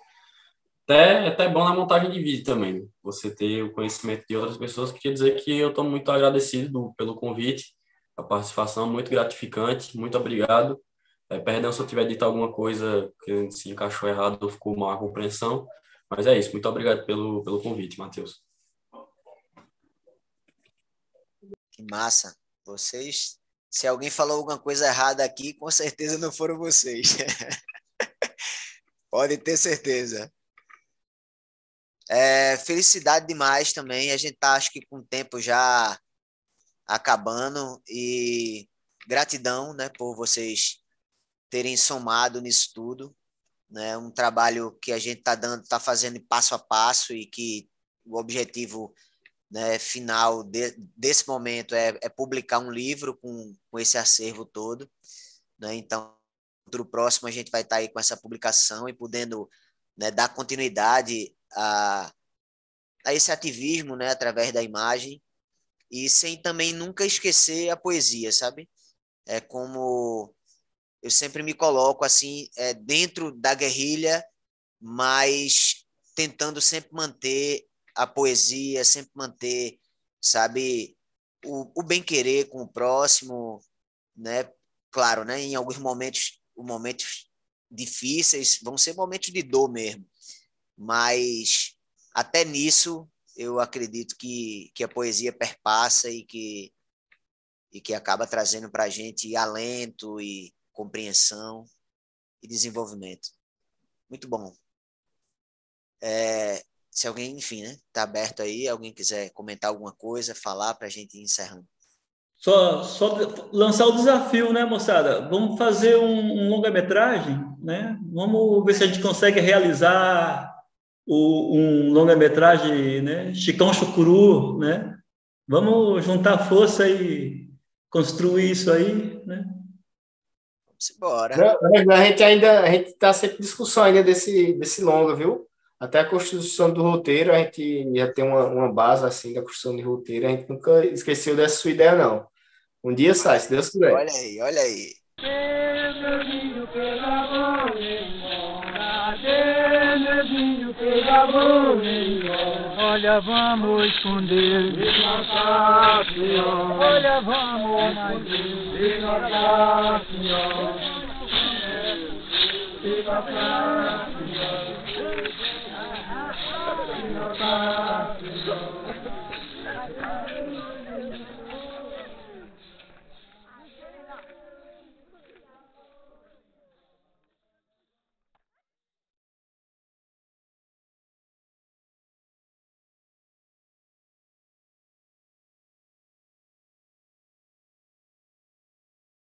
Até bom na montagem de vídeo também, você ter o conhecimento de outras pessoas. Queria dizer que eu estou muito agradecido pelo convite, a participação, muito gratificante, muito obrigado. Perdão se eu tiver dito alguma coisa que se encaixou errado ou ficou mal a compreensão, mas é isso. Muito obrigado pelo convite, Matheus. Que massa. Vocês, se alguém falou alguma coisa errada aqui, com certeza não foram vocês. Pode ter certeza. Felicidade demais também. A gente tá, acho que com o tempo já acabando e gratidão, né, por vocês terem somado nisso tudo, né? Um trabalho que a gente tá fazendo passo a passo e que o objetivo, né, final desse momento é publicar um livro com esse acervo todo, né? Então, no próximo a gente vai estar aí com essa publicação e podendo, né, dar continuidade a esse ativismo, né, através da imagem e sem também nunca esquecer a poesia, sabe? É como eu sempre me coloco assim, dentro da guerrilha, mas tentando sempre manter a poesia, sempre manter, sabe, o bem-querer com o próximo, né? Claro, né? Em alguns momentos difíceis, vão ser momentos de dor mesmo, mas até nisso eu acredito que a poesia perpassa e que acaba trazendo para a gente alento e compreensão e desenvolvimento. Muito bom. Se alguém, enfim, né, tá aberto aí, alguém quiser comentar alguma coisa, falar para a gente ir encerrando. Só lançar o desafio, né, moçada? Vamos fazer um longa-metragem, né? Vamos ver se a gente consegue realizar um longa-metragem, né? Chicão Chucuru, né? Vamos juntar força e construir isso aí, né? Vamos embora. A gente está sempre em discussão ainda desse longa, viu? Até a construção do roteiro, a gente já tem uma base assim da construção de roteiro, a gente nunca esqueceu dessa sua ideia, não. Um dia sai, se Deus quiser. Olha aí, olha aí. Olha, vamos esconder. Olha, vamos mais ver. Nossa Senhora. Nossa Senhora.